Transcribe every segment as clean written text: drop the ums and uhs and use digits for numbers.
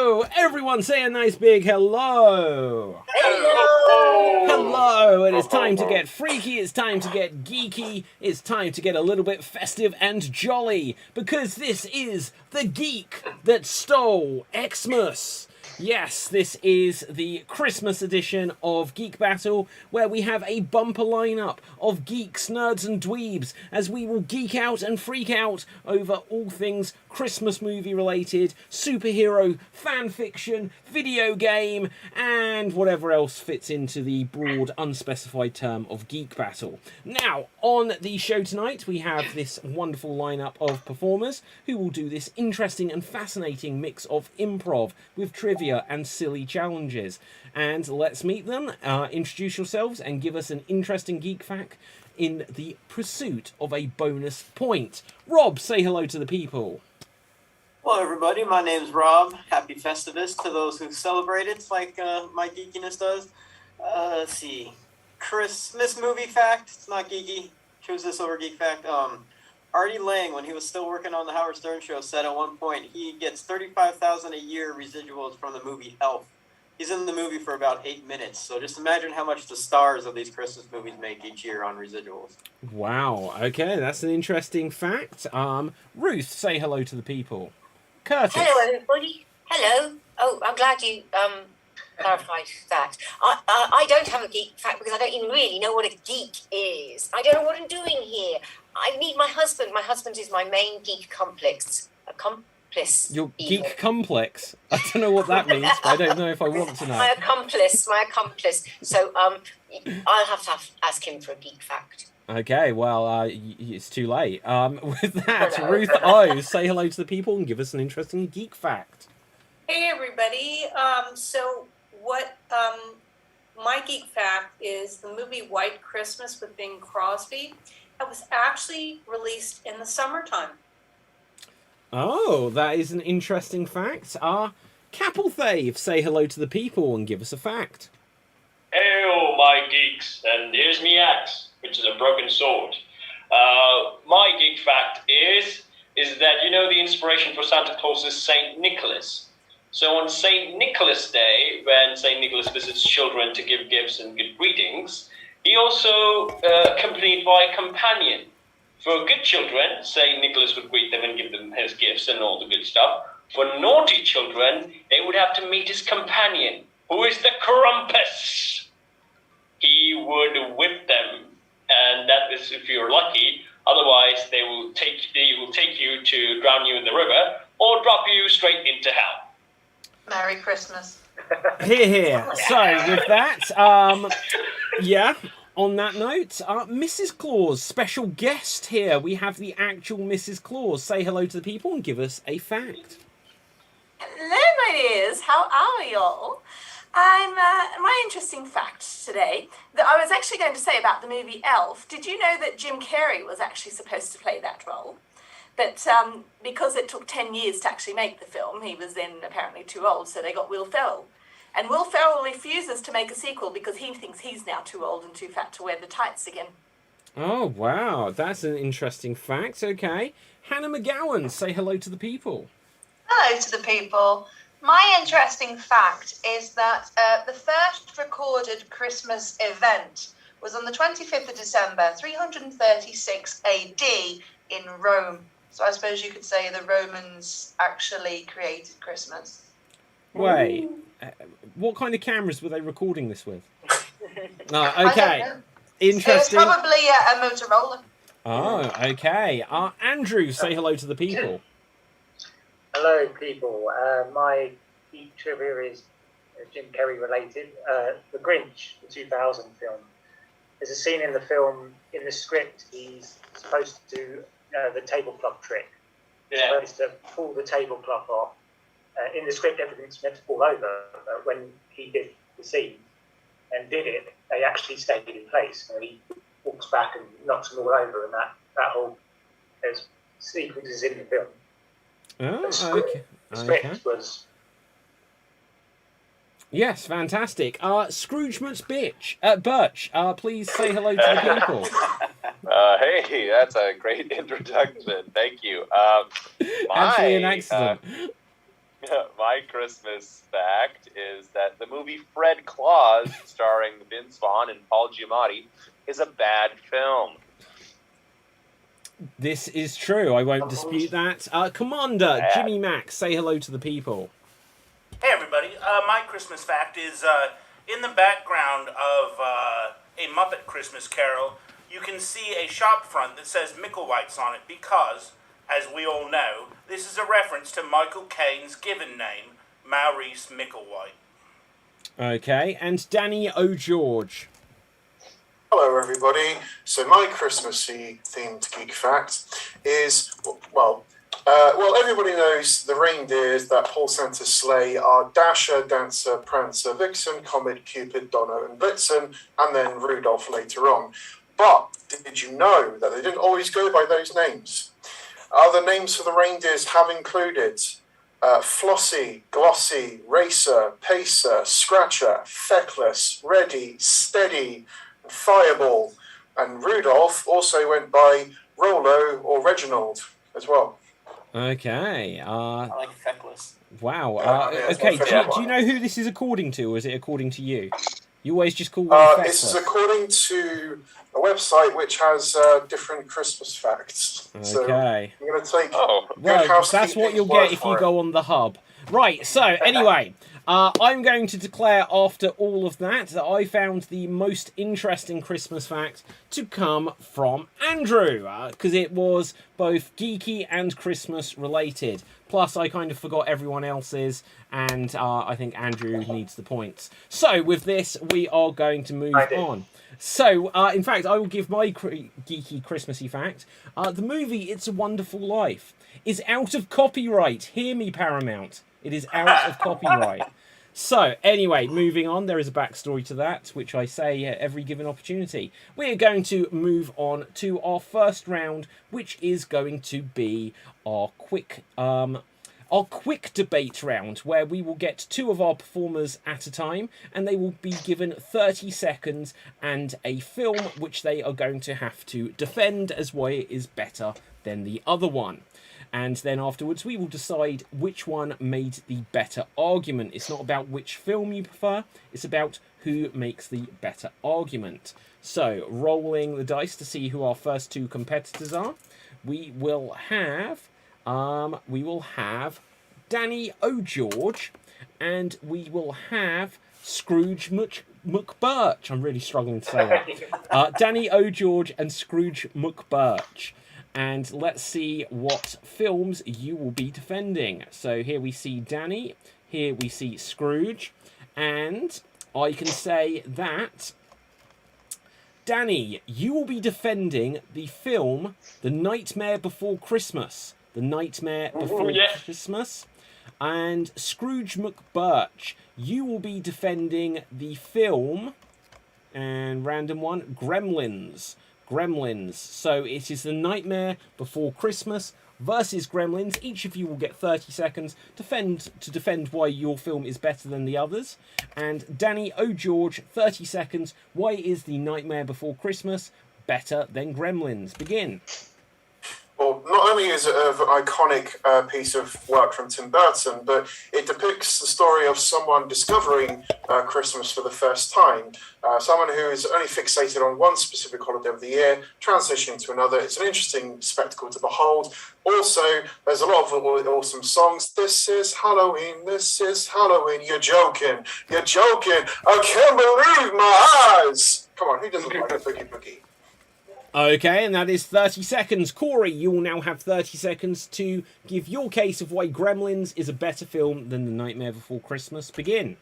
Hello! Everyone say a nice big hello! Hello! Hello! It is time to get freaky, it's time to get geeky, it's time to get a little bit festive and jolly, because this is the geek that stole Xmas! Yes, this is the Christmas edition of Geek Battle, where we have a bumper lineup of geeks, nerds, and dweebs, as we will geek out and freak out over all things Christmas movie related, superhero, fan fiction, video game, and whatever else fits into the broad, unspecified term of Geek Battle. Now, on the show tonight, we have this wonderful lineup of performers who will do this interesting and fascinating mix of improv with trivia and silly challenges. And let's meet them, introduce yourselves, and give us an interesting geek fact in the pursuit of a bonus point. Rob, say hello to the people. Hello, everybody. My name's Rob. Happy Festivus to those who celebrate it, like my geekiness does. Let's see. Christmas movie fact. It's not geeky. Choose this over geek fact. Artie Lang, when he was still working on the Howard Stern show, said at one point he gets $35,000 a year residuals from the movie Elf. He's in the movie for about 8 minutes, so just imagine how much the stars of these Christmas movies make each year on residuals. Wow. Okay, that's an interesting fact. Ruth, say hello to the people. Curtis. Hello, everybody. Hello. Oh, I'm glad you clarified that. I don't have a geek fact because I don't even really know what a geek is. I don't know what I'm doing here. I need my husband. My husband is my main geek accomplice. Your geek complex? I don't know what that means, but I don't know if I want to know. My accomplice. So I'll have to ask him for a geek fact. Okay, well, it's too late. With that, Ruth O, say hello to the people and give us an interesting geek fact. Hey, everybody. So what my geek fact is the movie White Christmas with Bing Crosby. That was actually released in the summertime. Oh, that is an interesting fact. Capelthave, say hello to the people and give us a fact. Hail, my geeks, and here's me axe, which is a broken sword. My geek fact is that, you know, the inspiration for Santa Claus is St. Nicholas. So on St. Nicholas Day, when St. Nicholas visits children to give gifts and give greetings, he also accompanied by a companion. For good children, St. Nicholas would greet them and give them his gifts and all the good stuff. For naughty children, they would have to meet his companion, who is the Krampus. He would whip them, and that is if you're lucky. Otherwise, he will take you to drown you in the river or drop you straight into hell. Merry Christmas. Here. So, with that, yeah, on that note, Mrs. Claus, special guest here. We have the actual Mrs. Claus. Say hello to the people and give us a fact. Hello, my dears. How are y'all? My interesting fact today that I was actually going to say about the movie Elf. Did you know that Jim Carrey was actually supposed to play that role? But because it took 10 years to actually make the film, he was then apparently too old, so they got Will Ferrell. And Will Ferrell refuses to make a sequel because he thinks he's now too old and too fat to wear the tights again. Oh, wow. That's an interesting fact. Okay. Hannah McGowan, say hello to the people. Hello to the people. My interesting fact is that the first recorded Christmas event was on the 25th of December, 336 AD in Rome. So I suppose you could say the Romans actually created Christmas. Wait, what kind of cameras were they recording this with? Okay, interesting. It was probably a Motorola. Oh, okay. Andrew, say hello to the people. Hello, people. My geek trivia is Jim Carrey related. The Grinch, the 2000 film. There's a scene in the film, in the script, he's supposed to do the tablecloth trick. He's supposed to pull the tablecloth off. In the script, everything's meant to fall over, but when he did the scene and did it, they actually stayed in place. And he walks back and knocks them all over, and that whole sequence is in the film. Oh, okay. The script was... Yes, fantastic. Scrooge Birch, please say hello to the people. Hey, that's a great introduction. Thank you. Actually, an accident. My Christmas fact is that the movie Fred Claus, starring Vince Vaughn and Paul Giamatti, is a bad film. This is true. I won't dispute that. Commander Jimmy Max, say hello to the people. Hey everybody, my Christmas fact is in the background of A Muppet Christmas Carol, you can see a shop front that says Micklewhite's on it because, as we all know, this is a reference to Michael Caine's given name, Maurice Micklewhite. Okay, and Danny O'George. Hello everybody. So my Christmassy themed geek fact is, well, everybody knows the reindeers that pull Santa's sleigh are Dasher, Dancer, Prancer, Vixen, Comet, Cupid, Donner, and Blitzen, and then Rudolph later on. But did you know that they didn't always go by those names? Other names for the reindeers have included Flossie, Glossy, Racer, Pacer, Scratcher, Feckless, Ready, Steady, Fireball, and Rudolph also went by Rollo or Reginald as well. Okay. I like Feckless. Wow. Yeah, okay, do you know who this is according to, or is it according to you? You always just call one Feckless. This is according to a website which has different Christmas facts. Okay. So I'm going to take well, that's what you'll get if you go on the hub. Right, so anyway, I'm going to declare after all of that I found the most interesting Christmas fact to come from Andrew, because it was both geeky and Christmas related. Plus, I kind of forgot everyone else's, and I think Andrew needs the points. So, with this, we are going to move on. So, in fact, I will give my geeky Christmassy fact. The movie It's a Wonderful Life is out of copyright. Hear me, Paramount. It is out of copyright. So, anyway, moving on. There is a backstory to that, which I say at every given opportunity. We are going to move on to our first round, which is going to be our quick debate round, where we will get two of our performers at a time, and they will be given 30 seconds and a film which they are going to have to defend as why it is better than the other one. And then afterwards we will decide which one made the better argument. It's not about which film you prefer, it's about who makes the better argument. So, rolling the dice to see who our first two competitors are. We will have Danny O'George, and we will have Scrooge McBurch. I'm really struggling to say that. Danny O'George and Scrooge McBurch. And let's see what films you will be defending. So here we see Danny, here we see Scrooge, and I can say that, Danny, you will be defending the film The Nightmare Before Christmas. The Nightmare Before Christmas. And Scrooge McBurch, you will be defending the film, and random one, Gremlins. So it is The Nightmare Before Christmas versus Gremlins. Each of you will get 30 seconds to defend why your film is better than the others. And Danny O'George, 30 seconds. Why is The Nightmare Before Christmas better than Gremlins? Begin. Well, not only is it an iconic piece of work from Tim Burton, but it depicts the story of someone discovering Christmas for the first time. Someone who is only fixated on one specific holiday of the year, transitioning to another. It's an interesting spectacle to behold. Also, there's a lot of awesome songs. This is Halloween, this is Halloween. You're joking. I can't believe my eyes. Come on, who doesn't like a Boogie Boogie? Okay, and that is 30 seconds. Corey, you will now have 30 seconds to give your case of why Gremlins is a better film than The Nightmare Before Christmas. Begin.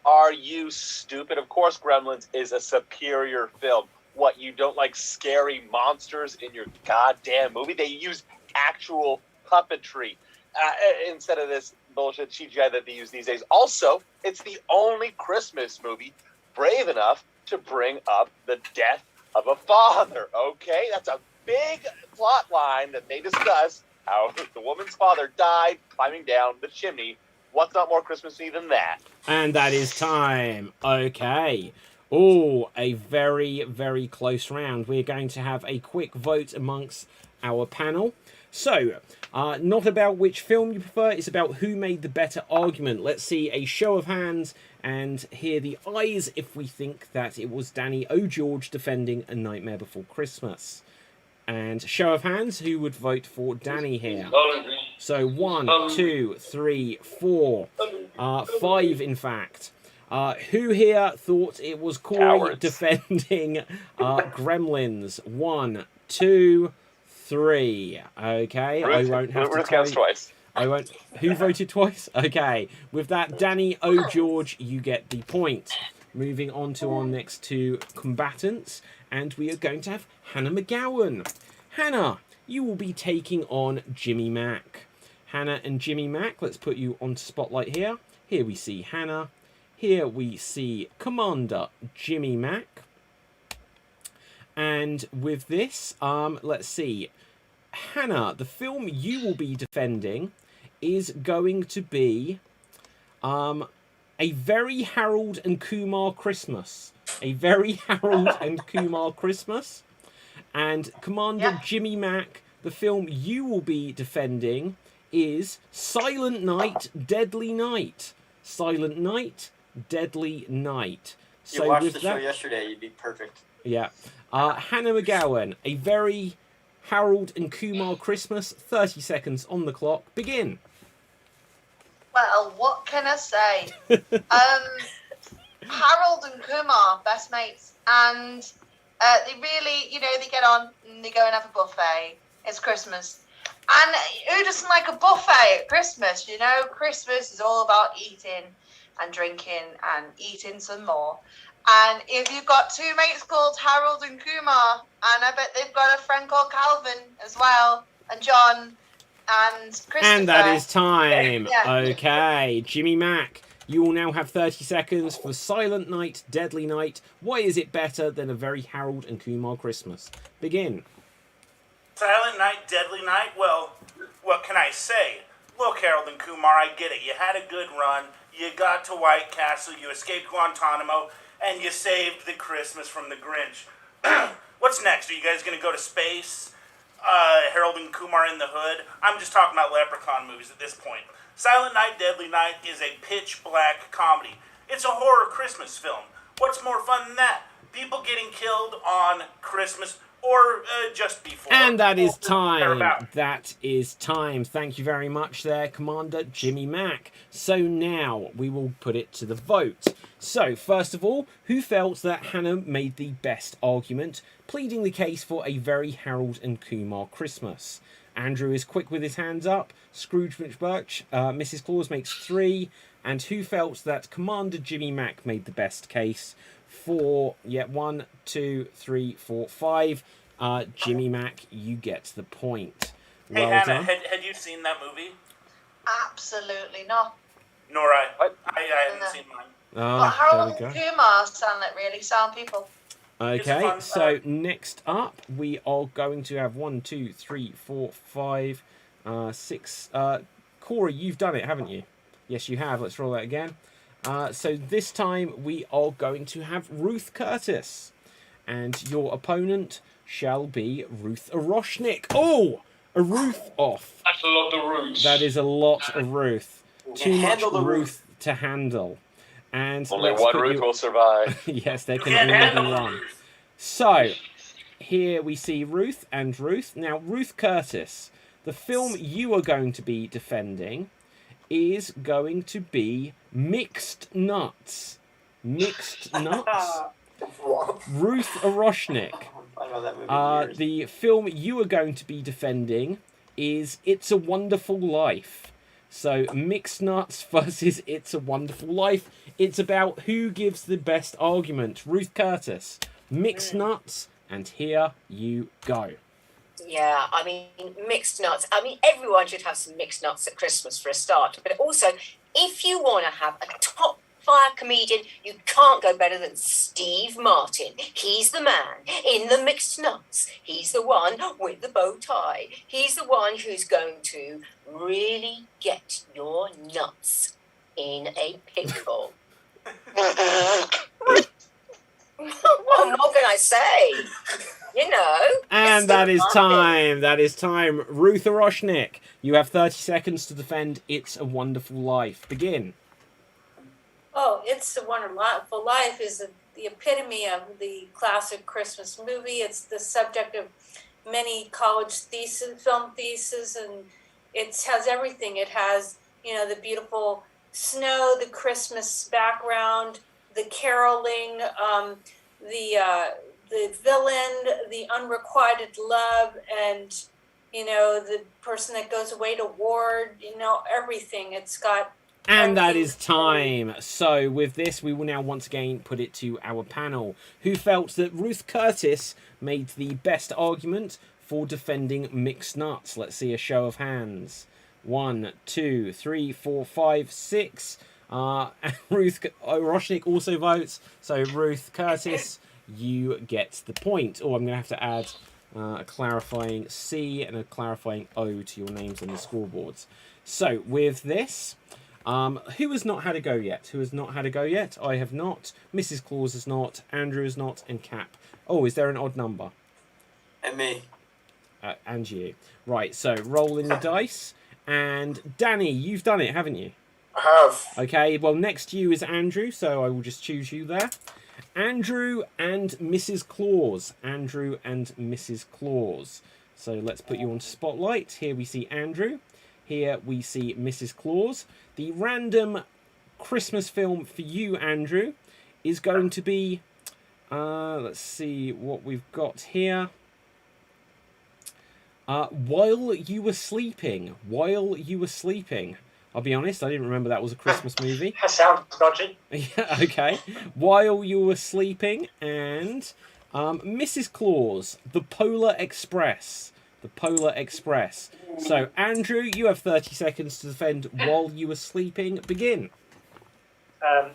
Are you stupid? Of course Gremlins is a superior film. What, you don't like scary monsters in your goddamn movie? They use actual puppetry instead of this bullshit CGI that they use these days. Also, it's the only Christmas movie brave enough to bring up the death of a father, okay? That's a big plot line that they discuss, how the woman's father died climbing down the chimney. What's not more Christmassy than that? And that is time. Okay. Oh, a very, very close round. We're going to have a quick vote amongst our panel. So, not about which film you prefer, it's about who made the better argument. Let's see a show of hands and hear the ayes if we think that it was Danny O'George defending A Nightmare Before Christmas. And show of hands, who would vote for Danny here? So 1, 2, 3, 4, 5 in fact. Who here thought it was Corey Cowards. defending Gremlins? 1, 2, 3. Okay, I won't have to Ruth tell counts you. twice. I won't. Who voted twice? Okay, with that, Danny O'George, you get the point. Moving on to our next two combatants, and we are going to have Hannah McGowan. Hannah, you will be taking on Jimmy Mack. Hannah and Jimmy Mack, let's put you onto spotlight here. Here we see Hannah. Here we see Commander Jimmy Mack. And with this, let's see. Hannah, the film you will be defending is going to be A Very Harold and Kumar Christmas. A Very Harold and Kumar Christmas. And Commander Jimmy Mack, the film you will be defending is Silent Night, Deadly Night. Silent Night, Deadly Night. You watched the show yesterday, you'd be perfect. Yeah. Hannah McGowan, A Very Harold and Kumar Christmas. 30 seconds on the clock. Begin. Well, what can I say? Harold and Kumar, best mates, and they really, they get on and they go and have a buffet. It's Christmas. And who doesn't like a buffet at Christmas? Christmas is all about eating and drinking and eating some more. And if you've got two mates called Harold and Kumar, and I bet they've got a friend called Calvin as well, and John, and Christopher. And that is time. Yeah. Okay, Jimmy Mack, you will now have 30 seconds for Silent Night, Deadly Night. Why is it better than A Very Harold and Kumar Christmas? Begin. Silent Night, Deadly Night? Well, what can I say? Look, Harold and Kumar, I get it. You had a good run. You got to White Castle. You escaped Guantanamo. And you saved the Christmas from the Grinch. What's next? Are you guys going to go to space? Harold and Kumar in the Hood? I'm just talking about Leprechaun movies at this point. Silent Night, Deadly Night is a pitch black comedy. It's a horror Christmas film. What's more fun than that? People getting killed on Christmas or just before. And that is time. That is time. Thank you very much there, Commander Jimmy Mack. So now we will put it to the vote. So, first of all, who felt that Hannah made the best argument, pleading the case for A Very Harold and Kumar Christmas? Andrew is quick with his hands up. Scrooge McBurch, Mrs. Claus makes 3. And who felt that Commander Jimmy Mack made the best case? 4, 1, 2, 3, 4, 5. Jimmy Mack, you get the point. Hey, Well Hannah, done. had you seen that movie? Absolutely not. Nor I. I haven't seen mine. But Ah, Harold there and we go. Kumar sound like really sound people. Okay, so next up we are going to have 1, 2, 3, 4, 5, 6. Corey, you've done it, haven't you? Yes, you have. Let's roll that again. So this time we are going to have Ruth Curtis. And your opponent shall be Ruth Aroshnik. Oh! A Ruth off. That's a lot of roots. That is a lot of Ruth. Too much handle the Ruth to handle. And Only let's one put Ruth you... will survive. Yes, there You can can't only handle be the one. Ruth. So, here we see Ruth and Ruth. Now, Ruth Curtis, the film you are going to be defending is going to be Mixed Nuts. Mixed Nuts? What? Ruth Aroshnik. I know that movie in years. The film you are going to be defending is It's a Wonderful Life. So, Mixed Nuts versus It's a Wonderful Life. It's about who gives the best argument. Ruth Curtis, Mixed Nuts, and here you go. Yeah, I mean, mixed nuts. I mean, everyone should have some mixed nuts at Christmas for a start. But also, if you want to have a top fire comedian, you can't go better than Steve Martin. He's the man in the mixed nuts. He's the one with the bow tie. He's the one who's going to really get your nuts in a pickle. What more can I say? You know. And that is time. That is time. Ruth Oroshnik, you have 30 seconds to defend It's a Wonderful Life. Begin. Oh, It's a Wonderful Life is the epitome of the classic Christmas movie. It's the subject of many college film theses, and it has everything. It has, the beautiful snow, the Christmas background, the caroling, the villain, the unrequited love, and the person that goes away to war. Everything. It's got. And that is time. So with this, we will now once again put it to our panel, who felt that Ruth Curtis made the best argument for defending mixed nuts. Let's see a show of hands. 1, 2, 3, 4, 5, 6. Ruth Oroshnik also votes. So Ruth Curtis, you get the point. Oh, I'm going to have to add a clarifying C and a clarifying O to your names on the scoreboards. So with this, who has not had a go yet? Who has not had a go yet? I have not. Mrs. Claus has not. Andrew has not. And Cap. Oh, is there an odd number? And me. And you. Right, so roll in the dice. And Danny, you've done it, haven't you? I have. Okay, well, next to you is Andrew, so I will just choose you there. Andrew and Mrs. Claus. Andrew and Mrs. Claus. So let's put you on spotlight. Here we see Andrew. Here we see Mrs. Claus. The random Christmas film for you, Andrew, is going to be... let's see what we've got here. While You Were Sleeping. While You Were Sleeping. I'll be honest, I didn't remember that was a Christmas movie. That sounds dodgy. Yeah, okay. While You Were Sleeping, and Mrs. Claus, The Polar Express. The Polar Express. So, Andrew, you have 30 seconds to defend While You Were Sleeping. Begin. I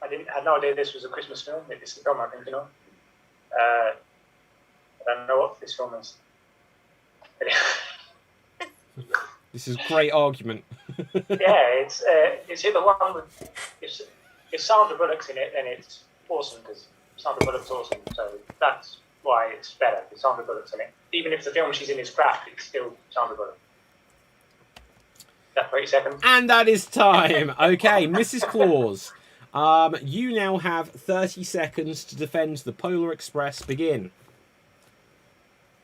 had no idea this was a Christmas film. It's the film I'm thinking of. I don't know what this film is. This is a great argument. Yeah, it's either one with if Sandra Bullock's in it, then it's awesome because Sandra Bullock's awesome. So that's why it's better because Sandra Bullock's in it. Even if the film she's in is crap, it's still Sandra Bullock. That's 30 seconds. And that is time. Okay, Mrs. Claus. You now have 30 seconds to defend The Polar Express. Begin.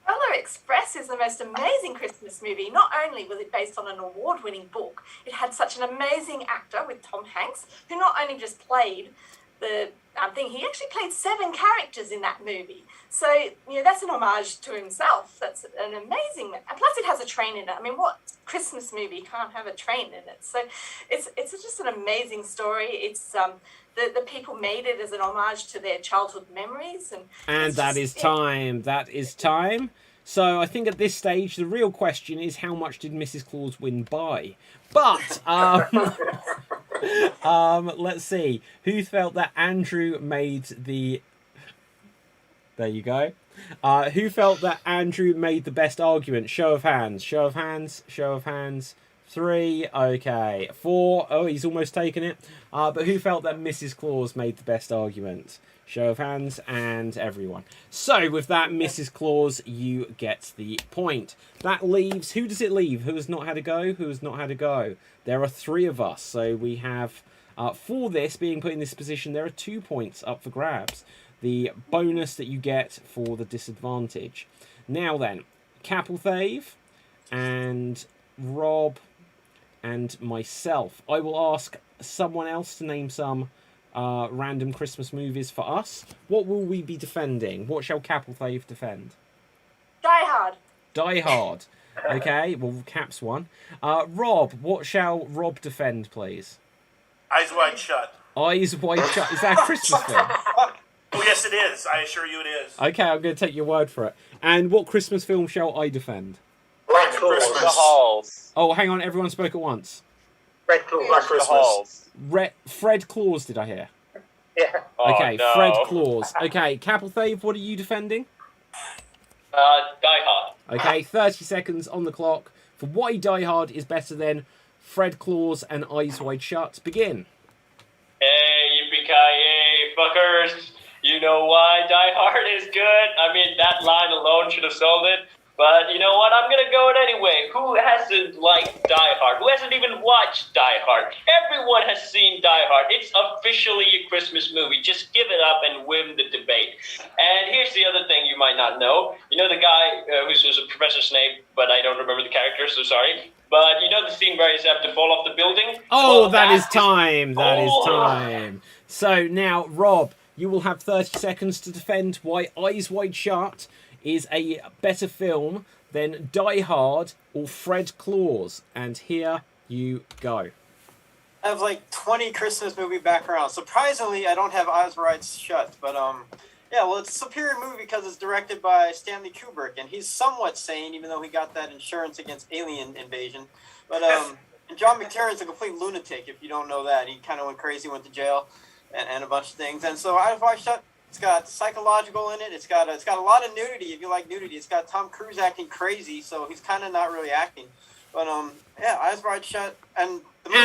Polar Express is the most amazing Christmas movie. Not only was it based on an award-winning book, it had such an amazing actor with Tom Hanks, who not only just played the thing, he actually played 7 characters in that movie. So, that's an homage to himself. That's an amazing... And plus, it has a train in it. I mean, what Christmas movie can't have a train in it? So, it's just an amazing story. It's... The people made it as an homage to their childhood memories. And that is time. That is time. So I think at this stage, the real question is how much did Mrs. Claus win by? But, let's see. Who felt that Andrew made the... There you go. Who felt that Andrew made the best argument? Show of hands. Show of hands. Show of hands. 3, okay. 4, oh, he's almost taken it. But who felt that Mrs. Claus made the best argument? Show of hands and everyone. So, with that, Mrs. Claus, you get the point. That leaves... Who does it leave? Who has not had a go? Who has not had a go? There are 3 of us. So, we have... for this, being put in this position, there are 2 points up for grabs. The bonus that you get for the disadvantage. Now then, Capelthave and Rob and myself. I will ask someone else to name some random Christmas movies for us. What will we be defending? What shall Capelthave defend? Die Hard. Die Hard. Okay, well, Cap's one. Rob, what shall Rob defend, please? Eyes Wide Shut. Eyes Wide Shut. Is that a Christmas film? Oh, yes, it is. I assure you it is. Okay, I'm going to take your word for it. And what Christmas film shall I defend? Black Christmas. The Halls. Oh, hang on, everyone spoke at once. Red Claus. Black The Christmas. Halls. Fred Claus, did I hear? Yeah. Oh, Okay, no. Fred Claus. Okay, Capelthave, what are you defending? Die Hard. Okay, 30 seconds on the clock for why Die Hard is better than Fred Claus and Eyes Wide Shut. Begin. Yippee-ki-yay fuckers. You know why Die Hard is good? I mean, that line alone should have sold it. But you know what? I'm going to go it anyway. Who hasn't liked Die Hard? Who hasn't even watched Die Hard? Everyone has seen Die Hard. It's officially a Christmas movie. Just give it up and win the debate. And here's the other thing you might not know. You know the guy who's Professor Snape, but I don't remember the character, so sorry. But you know the scene where he's have to fall off the building? Oh, well, that is time. That is time. So now, Rob, you will have 30 seconds to defend why Eyes Wide Shut is a better film than Die Hard or Fred Claus. And here you go. I have like 20 Christmas movie backgrounds. Surprisingly, I don't have Eyes Wide Shut, but yeah, well, it's a superior movie because it's directed by Stanley Kubrick, and he's somewhat sane, even though he got that insurance against alien invasion. But and John McTiernan's a complete lunatic. If you don't know that, he kind of went crazy, went to jail, and a bunch of things. And so Eyes Wide Shut. It's got psychological in it. It's got a lot of nudity. If you like nudity, it's got Tom Cruise acting crazy, so he's kind of not really acting. But yeah, Eyes Wide Shut, and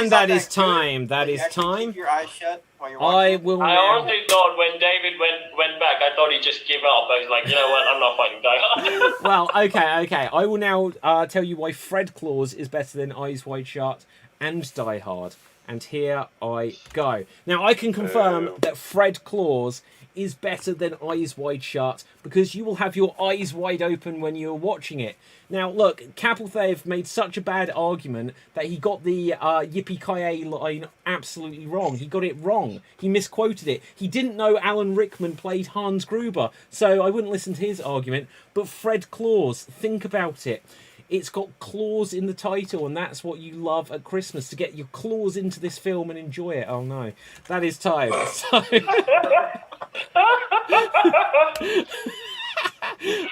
that is time. That is time. Keep your eyes shut while you're watching. I honestly thought when David went back, I thought he'd just give up. I was like, you know what? I'm not fighting Die Hard. Well, okay. I will now tell you why Fred Claus is better than Eyes Wide Shut and Die Hard. And here I go. Now, I can confirm that Fred Claus is better than Eyes Wide Shut because you will have your eyes wide open when you're watching it. Now, look, Capelthave made such a bad argument that he got the yippee-ki-yay line absolutely wrong. He got it wrong. He misquoted it. He didn't know Alan Rickman played Hans Gruber, so I wouldn't listen to his argument. But Fred Claus, think about it. It's got claws in the title, and that's what you love at Christmas, to get your claws into this film and enjoy it. Oh, no. That is time. So...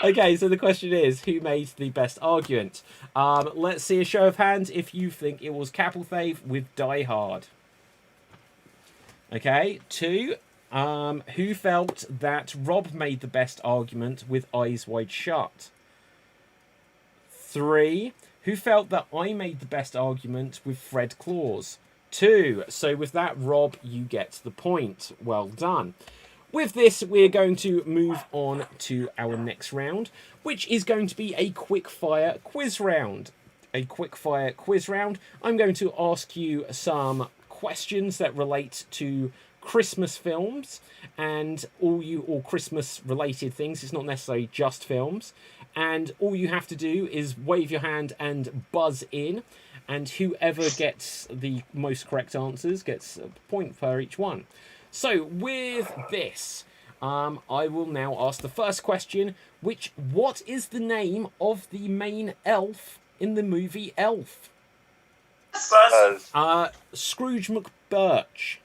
Okay, so the question is, who made the best argument? Let's see a show of hands if you think it was Capelthave with Die Hard. Okay, 2. Who felt that Rob made the best argument with Eyes Wide Shut? 3. Who felt that I made the best argument with Fred Claus? 2. So with that, Rob, you get the point. Well done. With this, we're going to move on to our next round, which is going to be a quickfire quiz round. A quickfire quiz round. I'm going to ask you some questions that relate to Christmas films and all Christmas related things. It's not necessarily just films. And all you have to do is wave your hand and buzz in, and whoever gets the most correct answers gets a point for each one. So with this, I will now ask the first question, what is the name of the main elf in the movie Elf? Scrooge McBirch.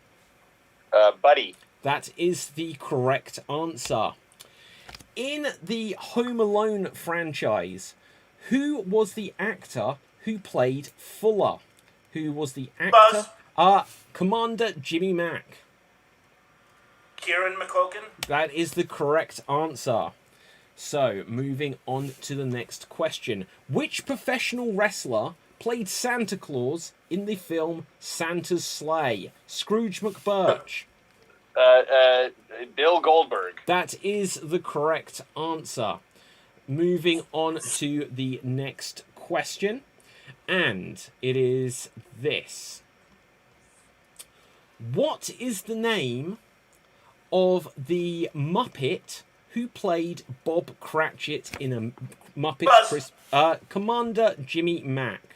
Buddy. That is the correct answer. In the Home Alone franchise, who was the actor who played Fuller? Who was the actor? Commander Jimmy Mack. Kieran McCulkin. That is the correct answer. So, moving on to the next question. Which professional wrestler played Santa Claus in the film Santa's Sleigh? Scrooge McBirch. Bill Goldberg. That is the correct answer. Moving on to the next question. And it is this. What is the name of the Muppet who played Bob Cratchit in a Muppet Commander Jimmy Mack?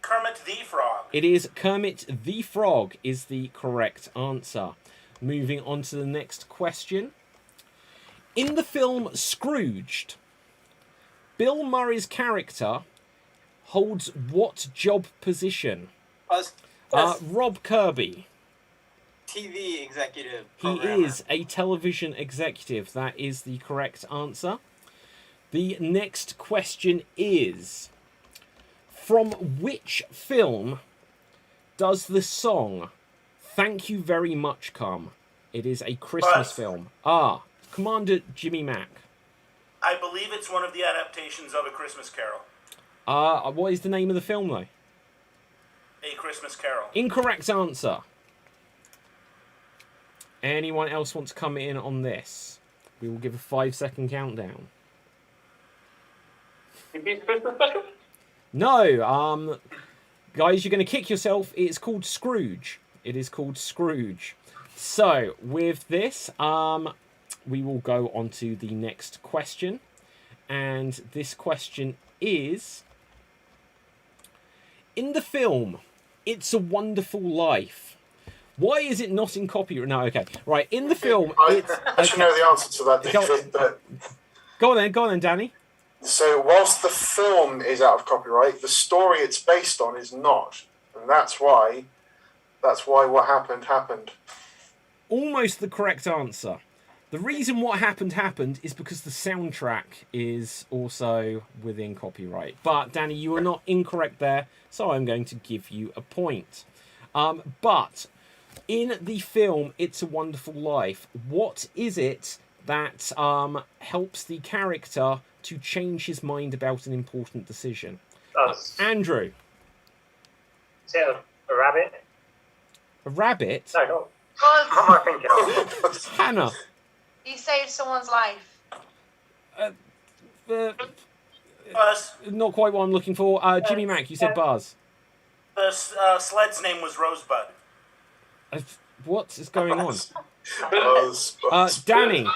Kermit the Frog. It is Kermit the Frog is the correct answer. Moving on to the next question. In the film Scrooged, Bill Murray's character holds what job position? Rob Kirby. TV executive. He is a television executive. That is the correct answer. The next question is, from which film does the song Thank You Very Much come? It is a Christmas film. Commander Jimmy Mack. I believe it's one of the adaptations of A Christmas Carol. What is the name of the film, though? A Christmas Carol. Incorrect answer. Anyone else want to come in on this? We will give a 5-second countdown. No, guys, you're going to kick yourself. It's called Scrooge. It is called Scrooge. So, with this, we will go on to the next question. And this question is... In the film, It's a Wonderful Life, why is it not in copyright? No, okay. Right, in the film... I should know the answer to that, David. Go on then, Danny. So, whilst the film is out of copyright, the story it's based on is not. And that's why what happened. Almost the correct answer. The reason what happened is because the soundtrack is also within copyright. But, Danny, you are not incorrect there, so I'm going to give you a point. But in the film It's a Wonderful Life, what is it that helps the character to change his mind about an important decision? Andrew. Is it a rabbit? A rabbit? No, not. What am I thinking of? Hannah. He saved someone's life. Buzz. Not quite what I'm looking for. Jimmy Mac, you said Buzz. The sled's name was Rosebud. What is going on? Buzz. Danny.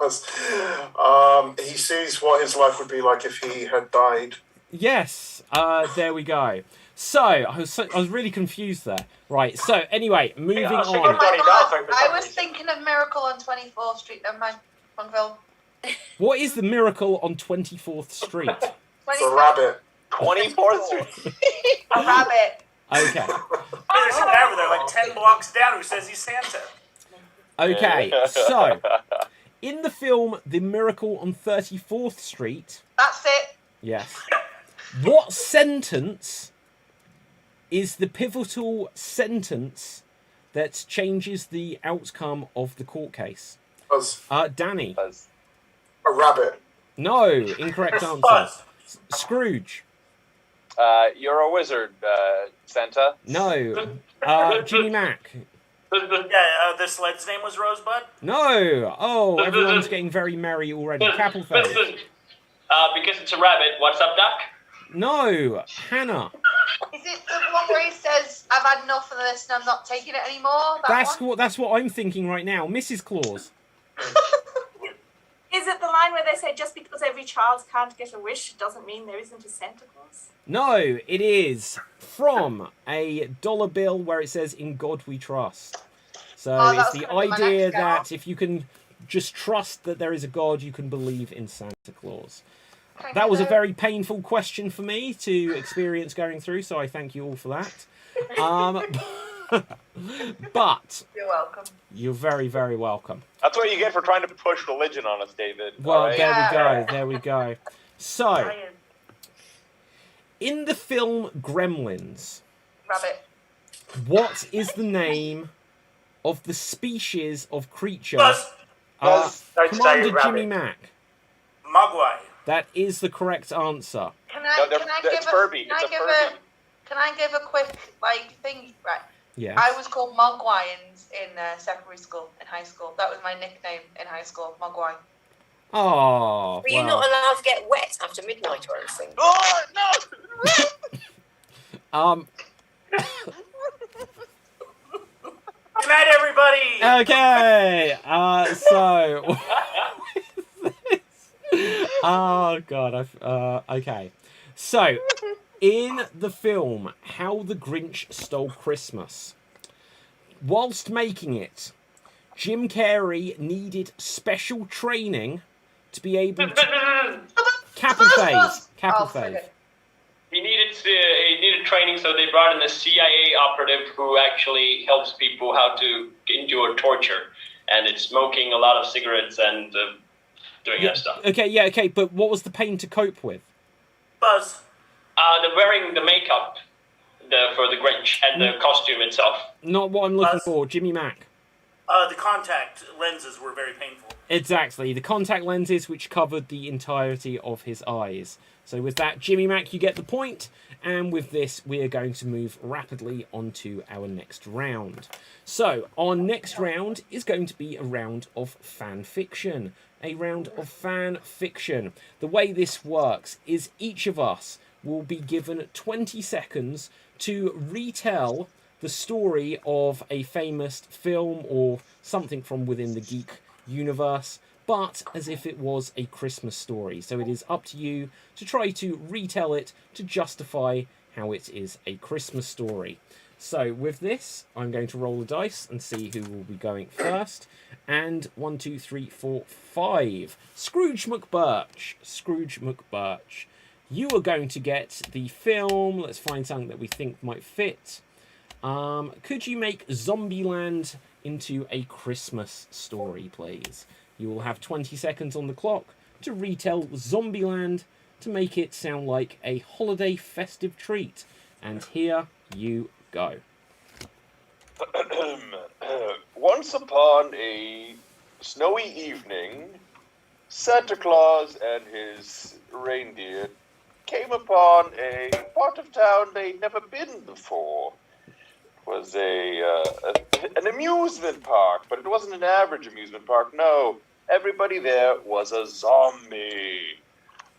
He sees what his life would be like if he had died. Yes, there we go. So I was really confused there. Right, so anyway, moving on. Oh my God, I was thinking of Miracle on 24th Street. Never mind. Wrong film. What is the Miracle on 24th Street? The rabbit. 24th Street. A rabbit. Okay. There's a guy over there, like 10 blocks down, who says he's Santa. Okay, so in the film The Miracle on 34th Street... That's it. Yes. What sentence is the pivotal sentence that changes the outcome of the court case? Buzz. Danny. Buzz. A rabbit. No, incorrect answer. Buzz. Scrooge. You're a wizard, Santa. No. Jimmy Mac. Yeah, the sled's name was Rosebud? No. Oh, everyone's getting very merry already. Capelface. Because it's a rabbit. What's up, Doc? No. Hannah. Is it the one where he says, "I've had enough of this and I'm not taking it anymore"? That's what I'm thinking right now. Mrs. Claus. Is it the line where they say just because every child can't get a wish doesn't mean there isn't a Santa Claus? No, it is from a dollar bill where it says "In God We Trust." So it's the idea that if you can just trust that there is a God, you can believe in Santa Claus. That was a very painful question for me to experience going through, so I thank you all for that. But You're welcome. You're very, very welcome. That's what you get for trying to push religion on us, David. Well, right? there we go. So, in the film Gremlins, Rabbit. what is the name of the species of creature? Buzz. Don't say Commander rabbit. Jimmy Mac. Mogwai. That is the correct answer. Can No, I it's Furby. It's a Furby. Can I give a quick thing? Right. Yes. I was called Mogwai in secondary school, in high school. That was my nickname in high school, Mogwai. Oh, Were you not allowed to get wet after midnight or anything? Oh, no! Good night, everybody! Okay. So. Oh God. Okay. So, in the film How the Grinch Stole Christmas, whilst making it, Jim Carrey needed special training to be able to... Capital phase. He needed training, so they brought in a CIA operative who actually helps people how to endure torture, and it's smoking a lot of cigarettes and doing that stuff. Okay, but what was the pain to cope with? Buzz. The wearing the makeup for the Grinch and the costume itself. Not what I'm looking for, Jimmy Mac. The contact lenses were very painful. Exactly, the contact lenses which covered the entirety of his eyes. So with that, Jimmy Mac, you get the point. And with this, we are going to move rapidly on to our next round. So, our next round is going to be a round of fan fiction. A round of fan fiction. The way this works is each of us will be given 20 seconds to retell the story of a famous film or something from within the Geek universe, but as if it was a Christmas story. So it is up to you to try to retell it to justify how it is a Christmas story. So with this, I'm going to roll the dice and see who will be going first. And 1, 2, 3, 4, 5. Scrooge McBurch. Scrooge McBurch. You are going to get the film. Let's find something that we think might fit. Could you make Zombieland into a Christmas story, please? You will have 20 seconds on the clock to retell Zombieland to make it sound like a holiday festive treat. And here you go. Once upon a snowy evening, Santa Claus and his reindeer came upon a part of town they'd never been before. It was an amusement park, but it wasn't an average amusement park, no. Everybody there was a zombie.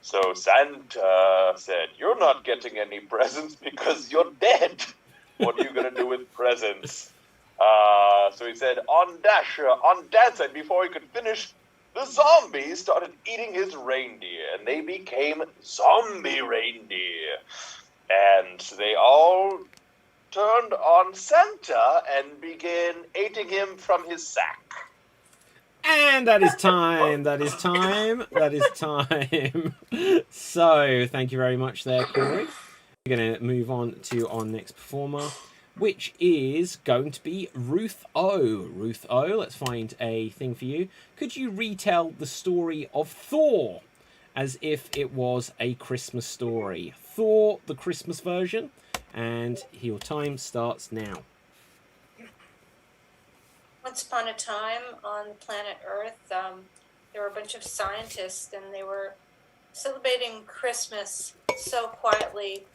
So Santa said, "You're not getting any presents because you're dead. What are you going to do with presents?" So he said, on Dasher, on Dancer, and before he could finish, the zombies started eating his reindeer, and they became zombie reindeer. And they all turned on Santa and began eating him from his sack. And that is time. That is time. That is time. So, thank you very much there, Corey. We're going to move on to our next performer, which is going to be Ruth O. Ruth O, let's find a thing for you. Could you retell the story of Thor as if it was a Christmas story? Thor, the Christmas version. And your time starts now. Once upon a time on planet Earth, there were a bunch of scientists and they were celebrating Christmas so quietly.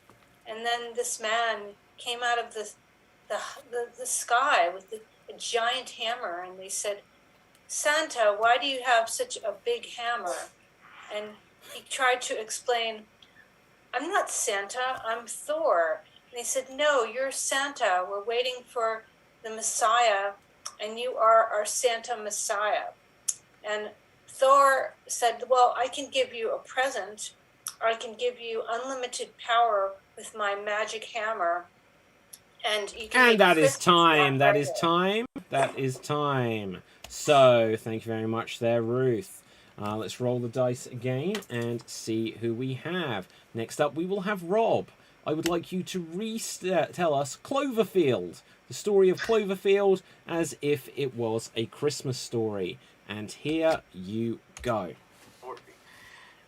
And then this man came out of the sky with a giant hammer, and they said, "Santa, why do you have such a big hammer?" And he tried to explain, "I'm not Santa, I'm Thor." And they said, "No, you're Santa. We're waiting for the Messiah, and you are our Santa Messiah." And Thor said, "Well, I can give you a present. I can give you unlimited power with my magic hammer. And you can And that is time. That is time. That is time. So, thank you very much there, Ruth. Let's roll the dice again and see who we have. Next up, we will have Rob. I would like you to tell us Cloverfield, the story of Cloverfield as if it was a Christmas story. And here you go.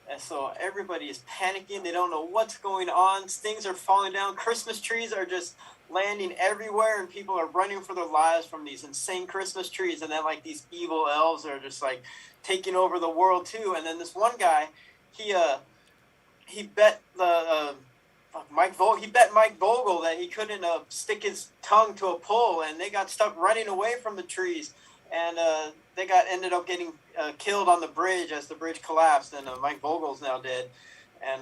And so everybody is panicking. They don't know what's going on. Things are falling down. Christmas trees are just landing everywhere, and people are running for their lives from these insane Christmas trees. And then like these evil elves are just like taking over the world too. And then this one guy, he bet Mike Vogel that he couldn't stick his tongue to a pole, and they got stuck running away from the trees, and they ended up getting killed on the bridge as the bridge collapsed, and Mike Vogel's now dead. And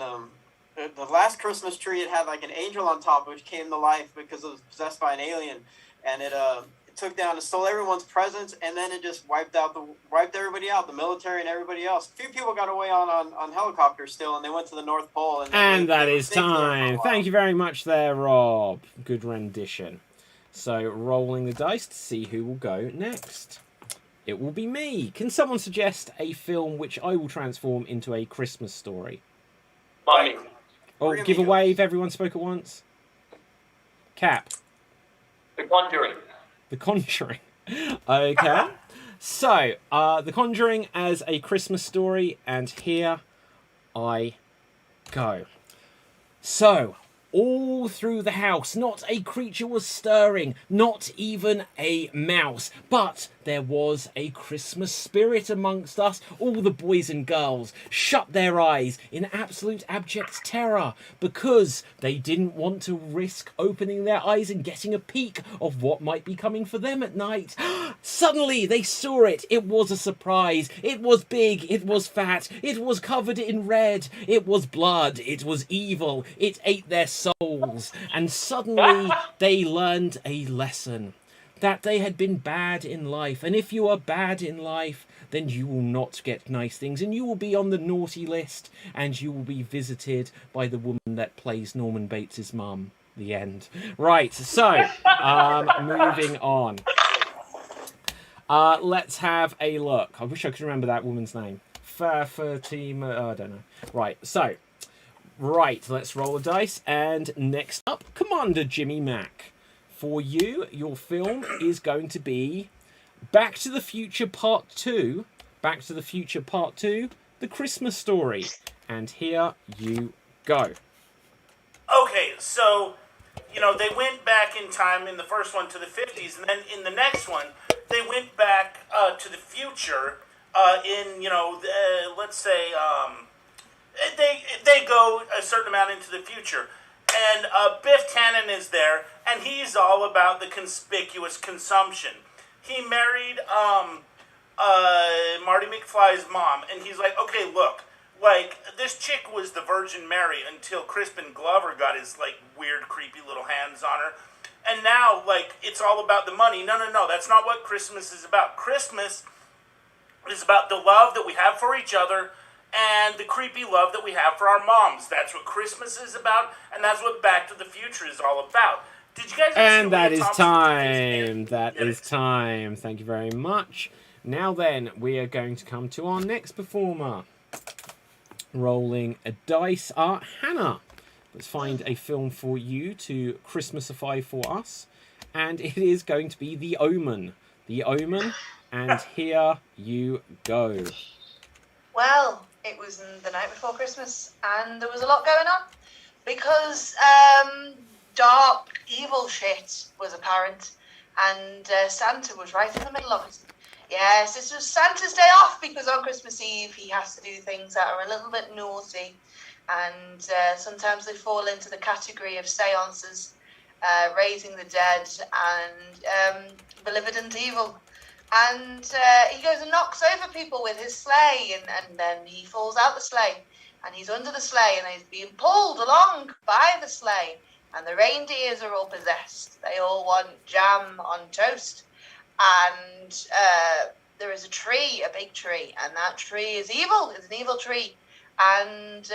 the last Christmas tree, it had like an angel on top, which came to life because it was possessed by an alien, and it took down and stole everyone's presents, and then it just wiped everybody out, the military and everybody else. A few people got away on helicopters still, and they went to the North Pole. And that is time. Thank you very much there, Rob. Good rendition. So, rolling the dice to see who will go next. It will be me. Can someone suggest a film which I will transform into a Christmas story? Mummy. Oh, give a wave. Everyone spoke at once. Cap. The Conjuring. The Conjuring. Okay. So, The Conjuring as a Christmas story, and here I go. So, all through the house. Not a creature was stirring, not even a mouse. But there was a Christmas spirit amongst us. All the boys and girls shut their eyes in absolute abject terror because they didn't want to risk opening their eyes and getting a peek of what might be coming for them at night. Suddenly they saw it. It was a surprise. It was big. It was fat. It was covered in red. It was blood. It was evil. It ate their souls. And suddenly they learned a lesson. That they had been bad in life. And if you are bad in life, then you will not get nice things. And you will be on the naughty list. And you will be visited by the woman that plays Norman Bates' mum. The end. Right, so, moving on. Let's have a look. I wish I could remember that woman's name. Fatima, I don't know. Right, so, let's roll a dice. And next up, Commander Jimmy Mack. For you, your film is going to be Back to the Future Part 2. Back to the Future Part 2, The Christmas Story. And here you go. Okay, so, they went back in time in the first one to the 50s, and then in the next one, they went back to the future let's say, they go a certain amount into the future. And Biff Tannen is there, and he's all about the conspicuous consumption. He married Marty McFly's mom, and he's like, okay, look, this chick was the Virgin Mary until Crispin Glover got his, weird, creepy little hands on her. And now, it's all about the money. No, that's not what Christmas is about. Christmas is about the love that we have for each other and the creepy love that we have for our moms. That's what Christmas is about, and that's what Back to the Future is all about. Did you guys? And that is time. That is time. Thank you very much. Now then, we are going to come to our next performer. Rolling a dice. Hannah. Let's find a film for you to Christmasify for us. And it is going to be The Omen. The Omen. And here you go. Well, it was the night before Christmas, and there was a lot going on. Because dark, evil shit was apparent, and Santa was right in the middle of it. Yes, this was Santa's day off, because on Christmas Eve he has to do things that are a little bit naughty, and sometimes they fall into the category of seances, raising the dead, and malevolent evil. And he goes and knocks over people with his sleigh, and then he falls out the sleigh, and he's under the sleigh, and he's being pulled along by the sleigh, and the reindeers are all possessed. They all want jam on toast, and there is a tree, a big tree, and that tree is evil. It's an evil tree, and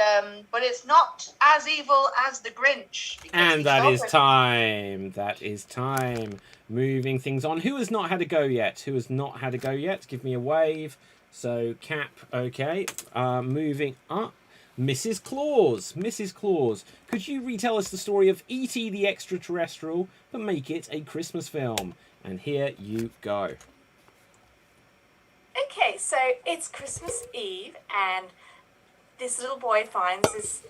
but it's not as evil as the Grinch. And that is time. That is time. Moving things on. Who has not had a go yet? Who has not had a go yet? Give me a wave. So, Cap, okay. Moving up. Mrs. Claus. Mrs. Claus. Could you retell us the story of E.T. the Extraterrestrial, but make it a Christmas film? And here you go. Okay, so it's Christmas Eve, and this little boy finds this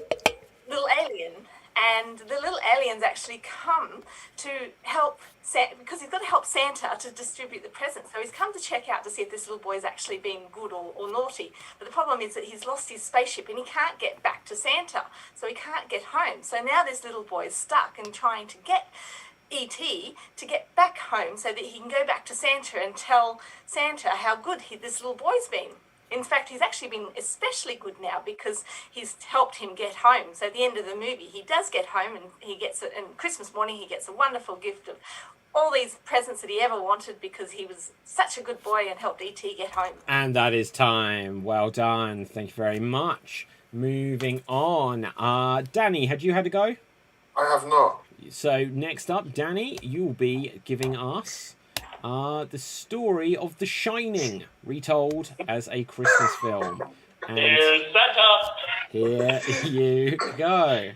little alien, and the little aliens actually come to help Santa, because he's got to help Santa to distribute the presents. So he's come to check out to see if this little boy is actually being good or naughty. But the problem is that he's lost his spaceship and he can't get back to Santa, so he can't get home. So now this little boy is stuck and trying to get E.T. to get back home so that he can go back to Santa and tell Santa how good this little boy's been. In fact, he's actually been especially good now because he's helped him get home. So at the end of the movie, he does get home, and and Christmas morning, he gets a wonderful gift of all these presents that he ever wanted because he was such a good boy and helped E.T. get home. And that is time. Well done. Thank you very much. Moving on. Danny, had you had a go? I have not. So next up, Danny, you'll be giving us the story of The Shining, retold as a Christmas film. And here's Santa. here you go.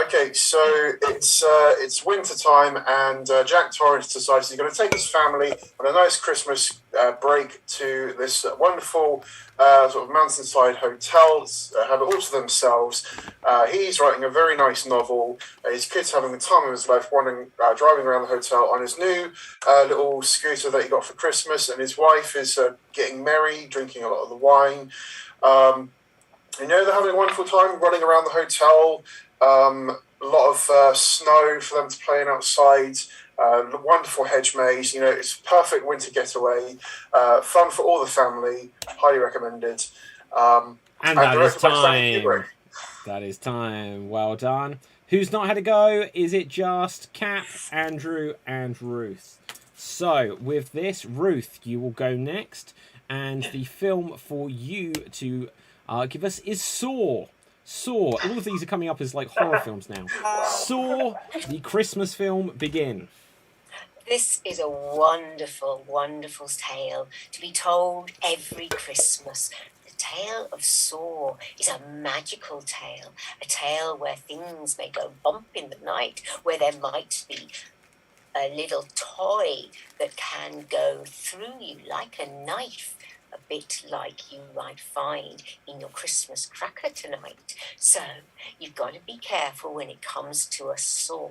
Okay, so it's winter time, and Jack Torrance decides he's going to take his family on a nice Christmas break to this wonderful sort of mountainside hotel, have it all to themselves. He's writing a very nice novel. His kid's having the time of his life, driving around the hotel on his new little scooter that he got for Christmas, and his wife is getting merry, drinking a lot of the wine. They're having a wonderful time running around the hotel. A lot of snow for them to play in outside. Wonderful hedge maze. It's perfect winter getaway. Fun for all the family. Highly recommended. And that is directed by Stanley time. Kubrick. That is time. Well done. Who's not had a go? Is it just Cap, Andrew, and Ruth? So, with this, Ruth, you will go next. And the film for you to give us is Saw. Saw. All of these are coming up as like horror films now. Saw, the Christmas film, begin. This is a wonderful, wonderful tale to be told every Christmas. The tale of Saw is a magical tale, a tale where things may go bump in the night, where there might be a little toy that can go through you like a knife. A bit like you might find in your Christmas cracker tonight. So you've got to be careful when it comes to a saw.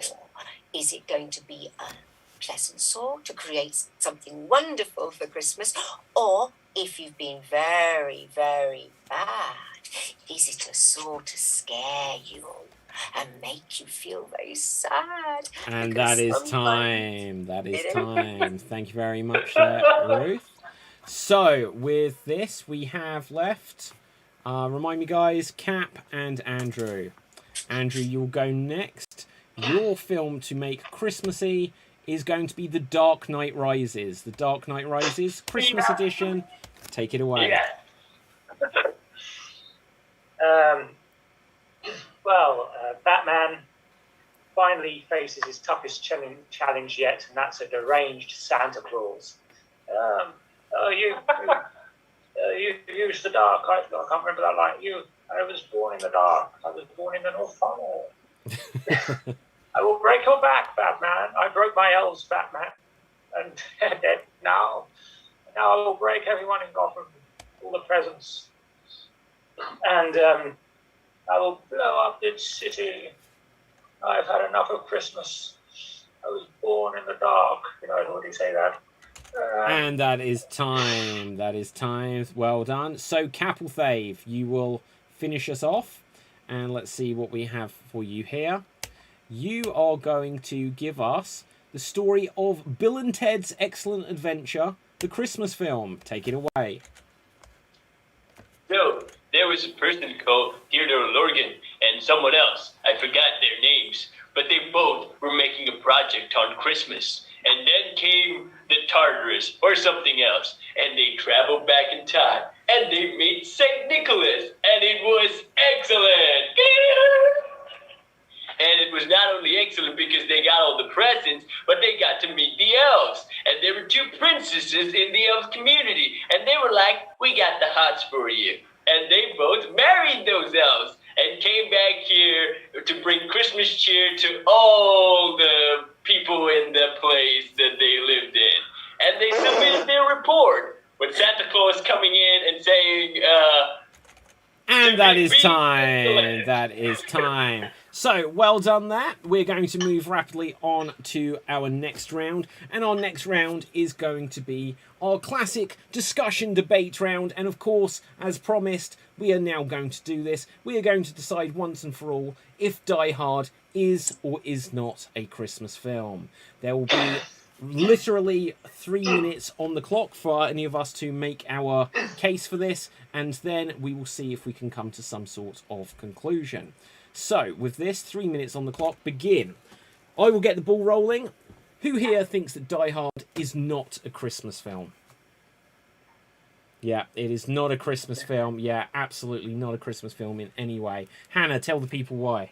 Is it going to be a pleasant saw to create something wonderful for Christmas? Or if you've been very, very bad, is it a saw to scare you and make you feel very sad? And Because that is sometimes- time. That is time. Thank you very much, Ruth. So, with this, we have left, remind me guys, Cap and Andrew. Andrew, you'll go next. Your film to make Christmassy is going to be The Dark Knight Rises. The Dark Knight Rises, Christmas edition. Take it away. Batman finally faces his toughest challenge yet, and that's a deranged Santa Claus. You use the dark. I can't remember that line. I was born in the dark. I was born in the North Pole. I will break your back, Batman. I broke my elves, Batman, and now I will break everyone in Gotham, all the presents, and I will blow up this city. I've had enough of Christmas. I was born in the dark. How do you say that? And that is time. That is time. Well done. So, Capelthave, you will finish us off. And let's see what we have for you here. You are going to give us the story of Bill and Ted's Excellent Adventure, the Christmas film. Take it away. So, there was a person called Theodore Lorgan and someone else. I forgot their names. But they both were making a project on Christmas. And then came the Tartarus, or something else, and they traveled back in time, and they made St. Nicholas, and it was excellent! And it was not only excellent because they got all the presents, but they got to meet the elves, and there were two princesses in the elf community, and they were like, we got the hots for you. And they both married those elves, and came back here to bring Christmas cheer to all the people in the place that they lived in. And they submitted their report with Santa Claus coming in and saying, and that is time. That is time. So, well done that. We're going to move rapidly on to our next round. And our next round is going to be our classic discussion debate round. And of course, as promised, we are now going to do this. We are going to decide once and for all if Die Hard is or is not a Christmas film. There will be literally 3 minutes on the clock for any of us to make our case for this. And then we will see if we can come to some sort of conclusion. So, with this, 3 minutes on the clock, begin. I will get the ball rolling. Who here thinks that Die Hard is not a Christmas film? Yeah, it is not a Christmas film. Yeah, absolutely not a Christmas film in any way. Hannah, tell the people why.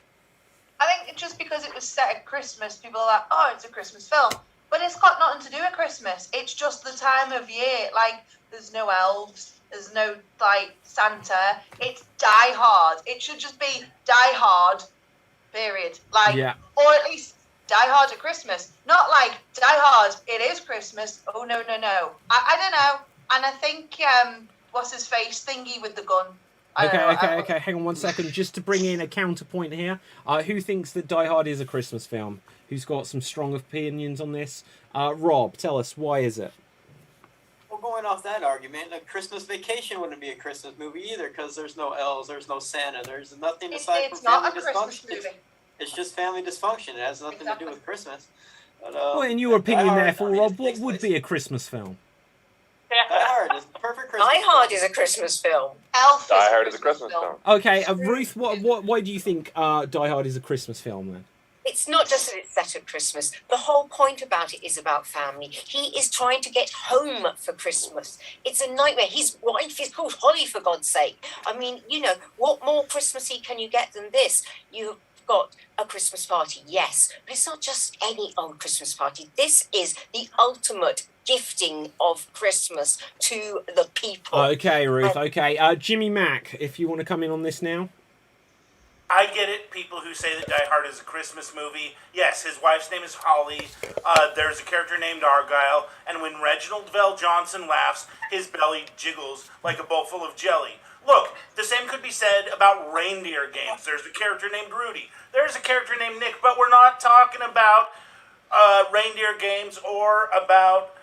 I think just because it was set at Christmas, people are like, oh, it's a Christmas film. But it's got nothing to do with Christmas. It's just the time of year. Like, there's no elves. There's no, like, Santa. It's Die Hard. It should just be Die Hard Period. Like, Yeah. or at least Die Hard at Christmas. Not like Die Hard, it is Christmas. Oh, no. I don't know. And I think, what's his face? Thingy with the gun. Okay. Hang on one second. Just to bring in a counterpoint here. Who thinks that Die Hard is a Christmas film? Who's got some strong opinions on this? Rob, tell us, why is it? Well, going off that argument, A Christmas Vacation wouldn't be a Christmas movie either because there's no elves, there's no Santa, there's nothing aside It's from not family a Christmas dysfunction. movie. It's just family dysfunction. It has nothing to Exactly. do with Christmas. But, Well, in your Die opinion, Hard, therefore, I mean, Rob, it what takes would place- be a Christmas film? Die Hard is the perfect Christmas. Die Hard film. is a Christmas film. Elf Die is Hard is a Christmas film. Okay, Ruth, why do you think Die Hard is a Christmas film then? It's not just that it's set at Christmas. The whole point about it is about family. He is trying to get home for Christmas. It's a nightmare. His wife is called Holly, for God's sake. I mean, what more Christmassy can you get than this? You've got a Christmas party, yes, but it's not just any old Christmas party. This is the ultimate gifting of Christmas to the people. Okay, Ruth, okay. Jimmy Mack, if you want to come in on this now. I get it, people who say that Die Hard is a Christmas movie. Yes, his wife's name is Holly. There's a character named Argyle, and when Reginald Vell Johnson laughs, his belly jiggles like a bowl full of jelly. Look, the same could be said about reindeer games. There's a character named Rudy. There's a character named Nick, but we're not talking about reindeer games or about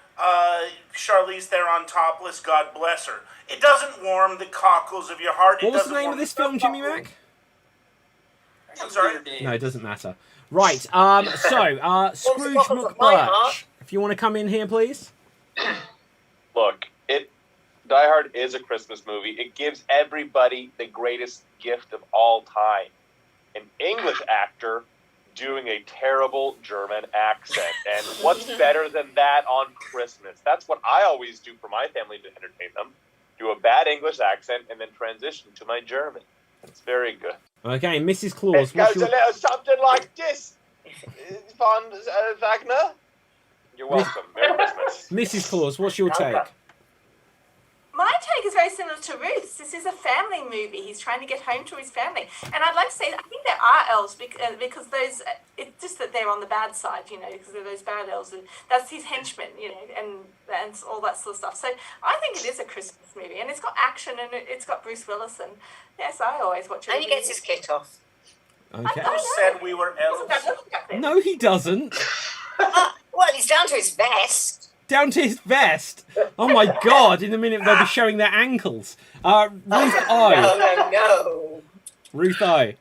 Charlize Theron topless, God bless her. It doesn't warm the cockles of your heart. What was the name of this film, Jimmy Mack? I'm sorry? No, it doesn't matter. Right, so, Scrooge McBurch, if you want to come in here, please. Look, Die Hard is a Christmas movie. It gives everybody the greatest gift of all time. An English actor doing a terrible German accent. And what's better than that on Christmas? That's what I always do for my family to entertain them. Do a bad English accent and then transition to my German. It's very good. Okay, Mrs. Claus, It goes what's a your... little something like this. Von Wagner? You're welcome. Merry Christmas. Mrs. Claus, what's your take? My take is very similar to Ruth's. This is a family movie. He's trying to get home to his family. And I'd like to say, I think there are elves because those, it's just that they're on the bad side, because they're those bad elves. And that's his henchmen, and all that sort of stuff. So I think it is a Christmas movie. And it's got action and it's got Bruce Willis. And yes, I always watch it. And he gets his kit off. Okay. Who said we were elves? No, he doesn't. Well, he's down to his vest. Down to his vest. Oh my God! In a minute they'll be showing their ankles. Ruth O. No. Ruth O.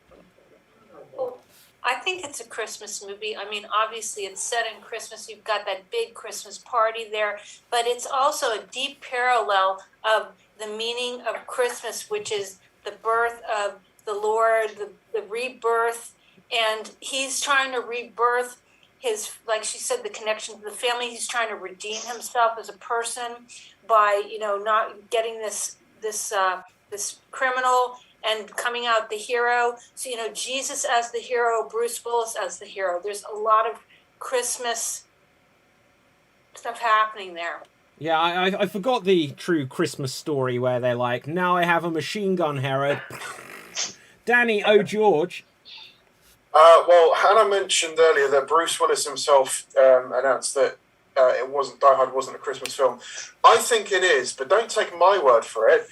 I think it's a Christmas movie. I mean, obviously it's set in Christmas. You've got that big Christmas party there, but it's also a deep parallel of the meaning of Christmas, which is the birth of the Lord, the rebirth, and he's trying to rebirth his, like she said, the connection to the family. He's trying to redeem himself as a person by, not getting this criminal and coming out the hero. So, Jesus as the hero, Bruce Willis as the hero. There's a lot of Christmas stuff happening there. Yeah, I forgot the true Christmas story where they're like, now I have a machine gun, Herod. Danny O'George. Well, Hannah mentioned earlier that Bruce Willis himself announced that Die Hard wasn't a Christmas film. I think it is, but don't take my word for it.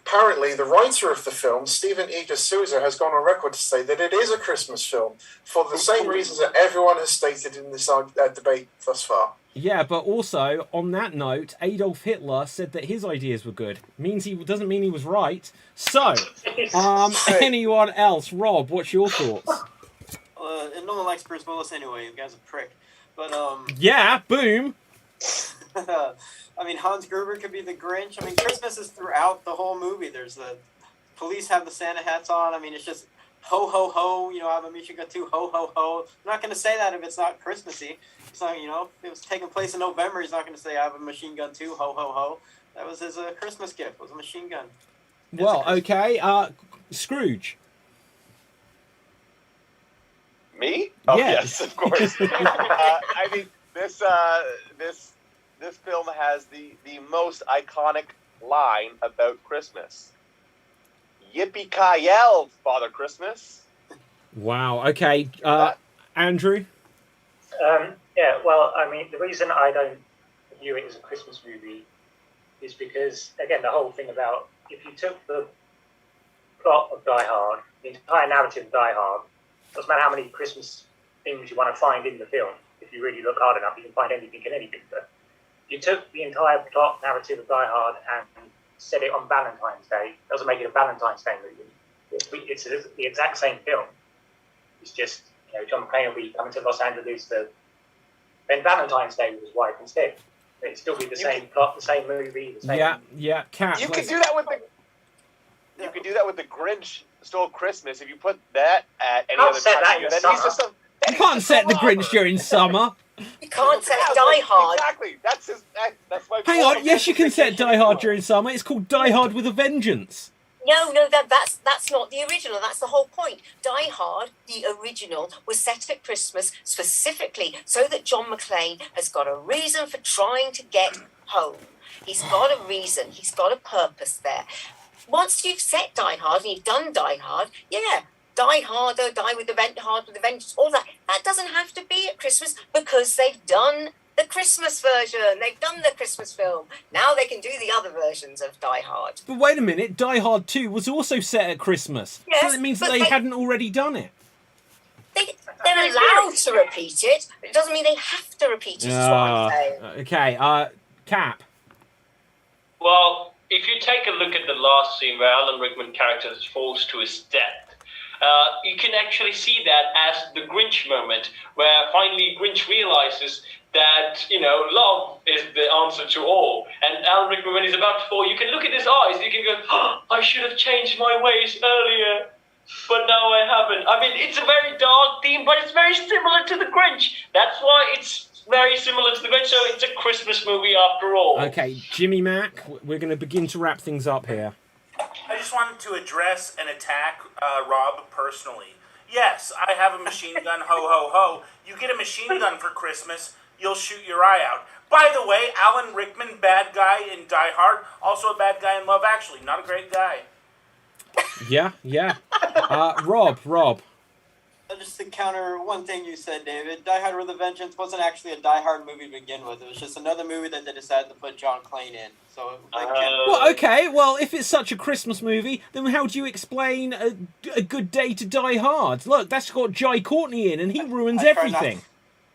Apparently, the writer of the film, Stephen E. D'Souza, has gone on record to say that it is a Christmas film for the same reasons that everyone has stated in this debate thus far. Yeah, but also, on that note, Adolf Hitler said that his ideas were good. Doesn't mean he was right. So, anyone else? Rob, what's your thoughts? And no one likes Bruce Willis anyway. The guy's a prick. But, Yeah, boom. I mean, Hans Gruber could be the Grinch. I mean, Christmas is throughout the whole movie. There's the police have the Santa hats on. I mean, it's just ho, ho, ho. I have a machine gun too, ho, ho, ho. I'm not going to say that if it's not Christmassy. It's not, if it was taking place in November, he's not going to say I have a machine gun too, ho, ho, ho. That was his Christmas gift, was a machine gun. Well, okay. Scrooge. Me? Oh, Yes. yes, of course. I mean, this film has the most iconic line about Christmas. Yippee-ki-yell, Father Christmas. Wow. Okay. Andrew? Yeah, well, I mean, the reason I don't view it as a Christmas movie is because, again, the whole thing about if you took the plot of Die Hard, the entire narrative of Die Hard, doesn't matter how many Christmas things you want to find in the film, if you really look hard enough, you can find anything in anything. But you took the entire plot narrative of Die Hard and set it on Valentine's Day, it doesn't make it a Valentine's Day movie. It's the exact same film. It's just, John McClane will be coming to Los Angeles to spend Valentine's Day with his wife instead. It'd still be the same plot, the same movie, the same... Yeah, Cat. You could do that with the... You could do that with the Grinch Stole Christmas if you put that at any other time. You can't set the Grinch during summer. You can't set Die Hard. Exactly. That's my Hang on. Yes, you can set Die Hard during summer. It's called Die Hard with a Vengeance. No, that's not the original. That's the whole point. Die Hard, the original, was set at Christmas specifically so that John McClane has got a reason for trying to get home. He's got a reason. He's got a purpose there. Once you've set Die Hard and you've done Die Hard, Die Harder, Die with the Hard with a Vengeance, all that. That doesn't have to be at Christmas because they've done the Christmas version. They've done the Christmas film. Now they can do the other versions of Die Hard. But wait a minute, Die Hard 2 was also set at Christmas. Yes, so that means that they hadn't already done it. They're allowed to repeat it, but it doesn't mean they have to repeat it, is what I'm saying. Okay, Cap. Well, if you take a look at the last scene where Alan Rickman's character falls to his death, you can actually see that as the Grinch moment, where finally Grinch realizes that, love is the answer to all. And Alan Rickman, when he's about to fall, you can look at his eyes, you can go, I should have changed my ways earlier, but now I haven't. I mean, it's a very dark theme, but it's very similar to the Grinch. That's why it's very similar to the Grinch, so it's a Christmas movie after all. Okay, Jimmy Mac, we're going to begin to wrap things up here. I just wanted to address and attack Rob personally. Yes, I have a machine gun, ho, ho, ho. You get a machine gun for Christmas, you'll shoot your eye out. By the way, Alan Rickman, bad guy in Die Hard, also a bad guy in Love Actually, not a great guy. Yeah. Rob. Just to counter one thing you said, David, Die Hard with a Vengeance wasn't actually a Die Hard movie to begin with. It was just another movie that they decided to put John McClane in. So, Well, okay. Well, if it's such a Christmas movie, then how do you explain A Good Day to Die Hard? Look, that's got Jai Courtney in, and he ruins everything.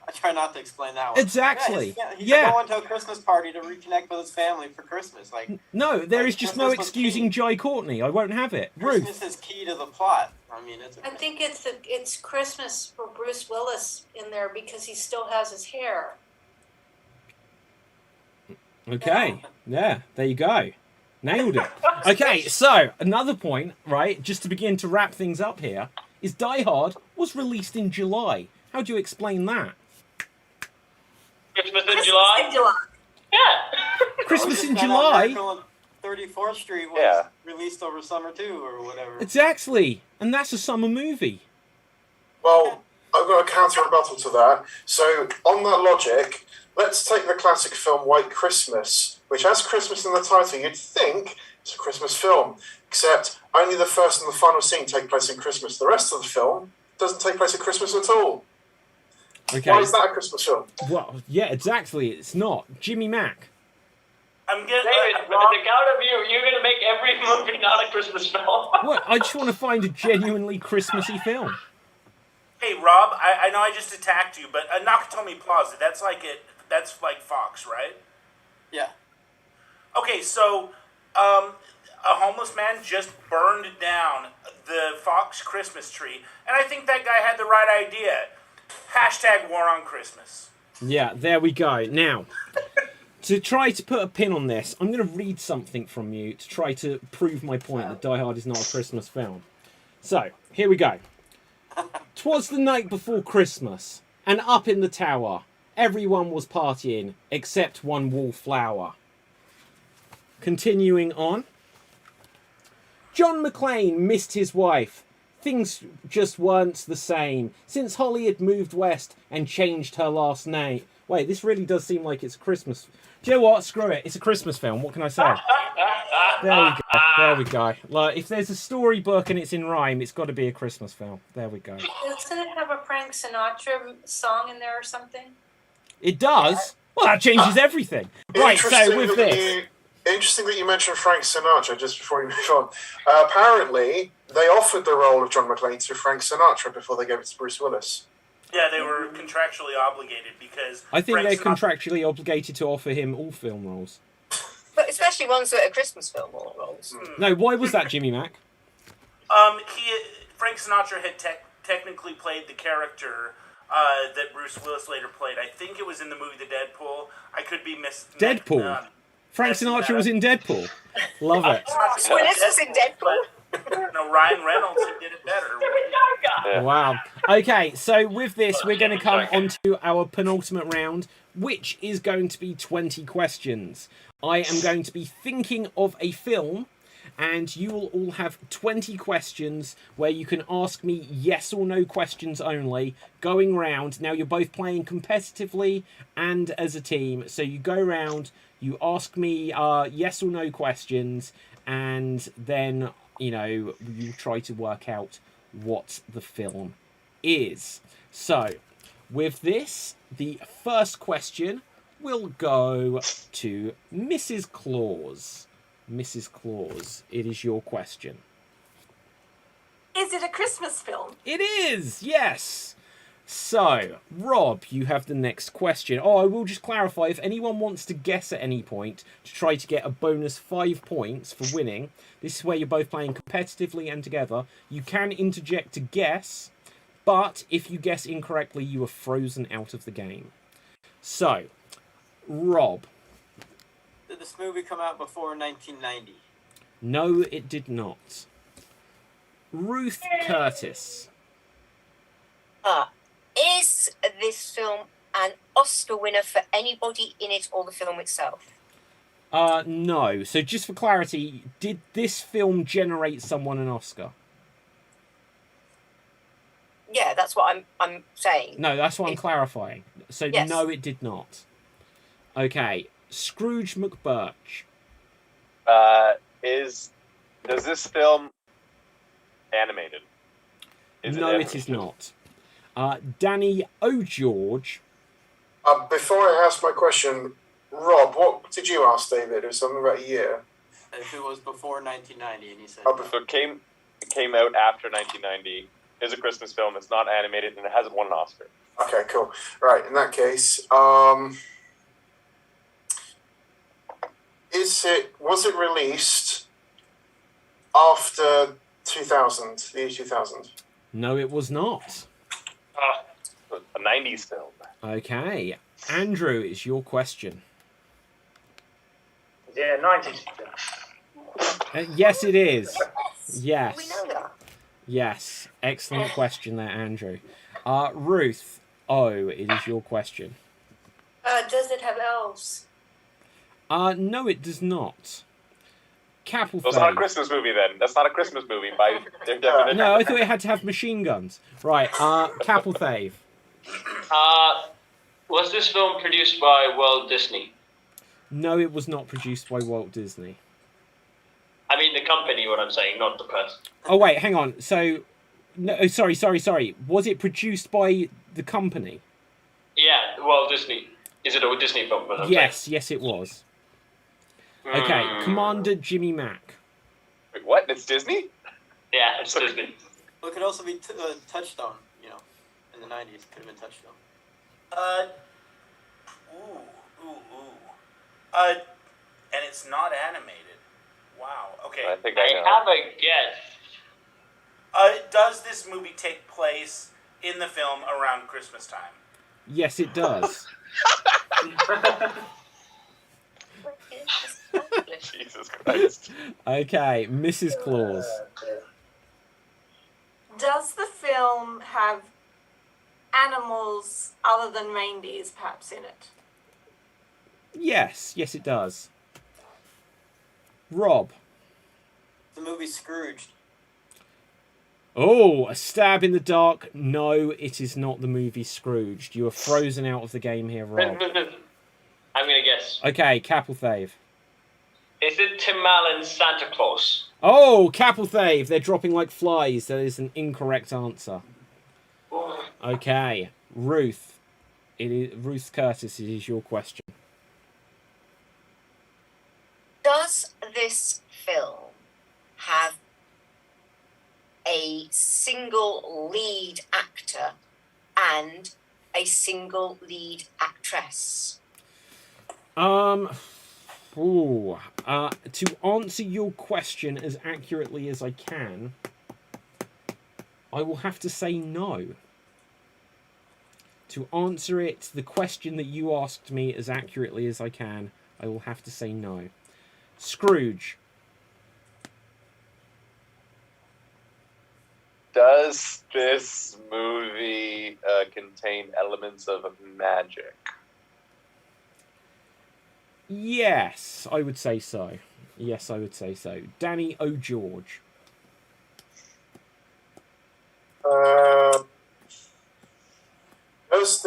I try not to explain that one. Exactly. He's going to a Christmas party to reconnect with his family for Christmas. No, there is just no excusing Jai Courtney. I won't have it. Christmas is key to the plot. I mean, I think it's Christmas for Bruce Willis in there because he still has his hair. Okay. Yeah, there you go. Nailed it. Okay, so another point, right, just to begin to wrap things up here, is Die Hard was released in July. How do you explain that? Christmas in July? Yeah. Christmas in July? 34th Street was released over summer too, or whatever. Exactly. And that's a summer movie. Well, I've got a counter rebuttal to that. So, on that logic, let's take the classic film White Christmas, which has Christmas in the title. You'd think it's a Christmas film, except only the first and the final scene take place in Christmas. The rest of the film doesn't take place at Christmas at all. Okay. Why is that a Christmas film? Well, yeah, exactly. It's not. Jimmy Mac. I'm getting David, but at the count of you're going to make every movie not a Christmas film. What? I just want to find a genuinely Christmassy film. Hey, Rob, I know I just attacked you, but Nakatomi Plaza, that's like Fox, right? Yeah. Okay, so a homeless man just burned down the Fox Christmas tree, and I think that guy had the right idea. Hashtag War on Christmas. Yeah, there we go. Now, to try to put a pin on this, I'm going to read something from you to try to prove my point that Die Hard is not a Christmas film. So, here we go. 'Twas the night before Christmas, and up in the tower, everyone was partying except one wallflower. Continuing on. John McClane missed his wife. Things just weren't the same since Holly had moved west and changed her last name. Wait, this really does seem like it's a Christmas... Do you know what? Screw it. It's a Christmas film. What can I say? There we go. There we go. Like, if there's a storybook and it's in rhyme, it's got to be a Christmas film. There we go. Doesn't it have a Frank Sinatra song in there or something? It does. Well, that changes everything. Right. So with this, Interesting that you mentioned Frank Sinatra just before you move on. Apparently, they offered the role of John McClane to Frank Sinatra before they gave it to Bruce Willis. Yeah, they were contractually obligated because I think Frank they're Sinatra- contractually obligated to offer him all film roles. But especially ones that are Christmas film roles. No, why was that, Jimmy Mac? Frank Sinatra had technically played the character that Bruce Willis later played. I think it was in the movie The Deadpool. I could be Deadpool? Frank Sinatra was in Deadpool. Love it. Willis was in Deadpool. No, Ryan Reynolds did it better. Yeah. Wow. Okay, so with this, we're going to come on to our penultimate round, which is going to be 20 questions. I am going to be thinking of a film, and you will all have 20 questions where you can ask me yes or no questions only, going round. Now, you're both playing competitively and as a team, so you go round, you ask me yes or no questions, and then, you know, you try to work out what the film is. So, with this, the first question will go to Mrs. Claus. Mrs. Claus, it is your question. Is it a Christmas film? It is, yes. So, Rob, you have the next question. Oh, I will just clarify, if anyone wants to guess at any point to try to get a bonus 5 points for winning, this is where you're both playing competitively and together. You can interject to guess, but if you guess incorrectly, you are frozen out of the game. So, Rob. Did this movie come out before 1990? No, it did not. Ruth Curtis. Is this film an Oscar winner for anybody in it or the film itself? No. So just for clarity, did this film generate someone an Oscar? Yeah, that's what I'm saying. No, that's what I'm clarifying. So Yes. no, it did not. Okay, Scrooge McBurch. Does this film animated? No, it is not. Danny O'George. Before I ask my question, Rob, what did you ask David? It was something about a year. If it was before 1990, and he said Oh, So it came out after 1990. It's a Christmas film. It's not animated, and it hasn't won an Oscar. Okay, cool. Right, in that case, was it released after 2000, the year 2000? No, it was not. A 90s film. Okay, Andrew, it's your question. Yeah, 90s. Yes, it is. Yes. We know that. Yes. Excellent question there, Andrew. Ruth, it is your question. Does it have elves? No, it does not. Capel So it's not a Fade. Christmas movie then. That's not a Christmas movie by their definition. No, I thought it had to have machine guns. Right, Capel Fave. Was this film produced by Walt Disney? No, it was not produced by Walt Disney. I mean the company, what I'm saying, not the person. Oh, wait, hang on. So, no, sorry. Was it produced by the company? Yeah, Walt Disney. Is it a Disney film? What I'm Yes, it was. saying? Okay, Commander Jimmy Mac. Wait, what? It's Disney? Yeah, it's Disney. Well, it could also be Touchstone, in the 90s. Could have been Touchstone. And it's not animated. Wow. Okay. I think I know. I have a guess. Does this movie take place in the film around Christmas time? Yes, it does. Jesus Christ. Okay, Mrs. Claus. Does the film have animals other than reindeers perhaps in it? Yes, it does. Rob. The movie Scrooged. Oh, a stab in the dark. No, it is not the movie Scrooged. You are frozen out of the game here, Rob. I'm gonna guess. Okay, Capel Fave. Is it Tim Allen's Santa Claus? Oh, Capelthave, they're dropping like flies. That is an incorrect answer. Okay, Ruth. Ruth Curtis, it is your question. Does this film have a single lead actor and a single lead actress? To answer your question as accurately as I can, I will have to say no. To answer it, the question that you asked me as accurately as I can, I will have to say no. Scrooge. Does this movie contain elements of magic? Yes, I would say so. Yes, I would say so. Danny O'George. Does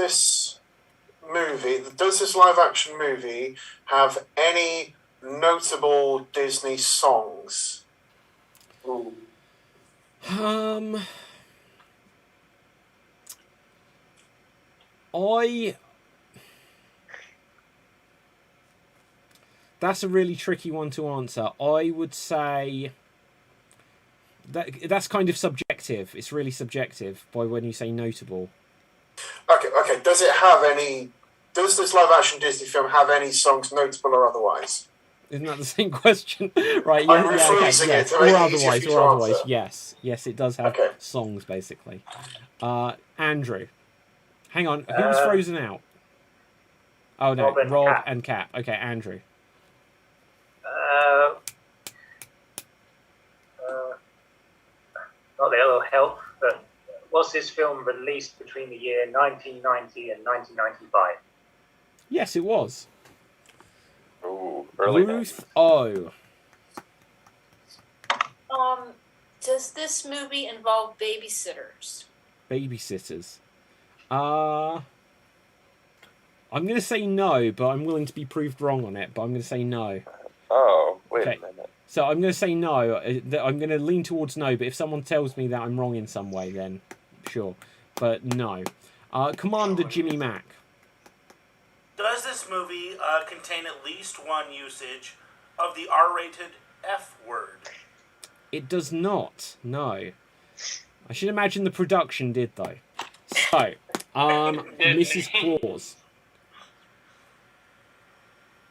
this live action movie have any notable Disney songs? Ooh. That's a really tricky one to answer. I would say that's kind of subjective. It's really subjective by when you say notable. Okay. Does this live action Disney film have any songs, notable or otherwise? Isn't that the same question? Right, I'm rephrasing it to or make it easier otherwise, for you or to otherwise, answer. yes, it does have Okay. songs basically. Andrew, hang on, who's frozen out? Oh no, Rob and Kat. Okay, Andrew. Not the ill health, but was this film released between the year 1990 and 1995? Yes, it was. Ooh, early Ruth O. Does this movie involve babysitters? Babysitters. I'm going to say no, but I'm willing to be proved wrong on it. But I'm going to say no. Oh, wait Okay. a minute. So I'm going to say no. I'm going to lean towards no, but if someone tells me that I'm wrong in some way, then sure. But no. Commander Jimmy Mack. Does this movie contain at least one usage of the R-rated F word? It does not. No. I should imagine the production did, though. So, Mrs. Claus.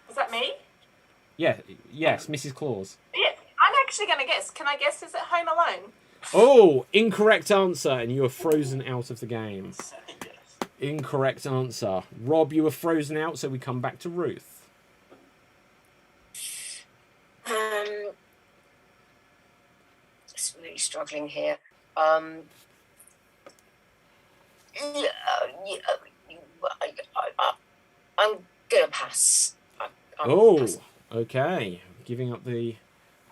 Was that me? Yeah. Yes, Mrs. Claus. Yeah, I'm actually going to guess. Can I guess? Is it Home Alone? Oh, incorrect answer, and you are frozen out of the game. Incorrect answer. Rob, you were frozen out, so we come back to Ruth. It's really struggling here. I'm gonna pass. Pass. Okay. Giving up the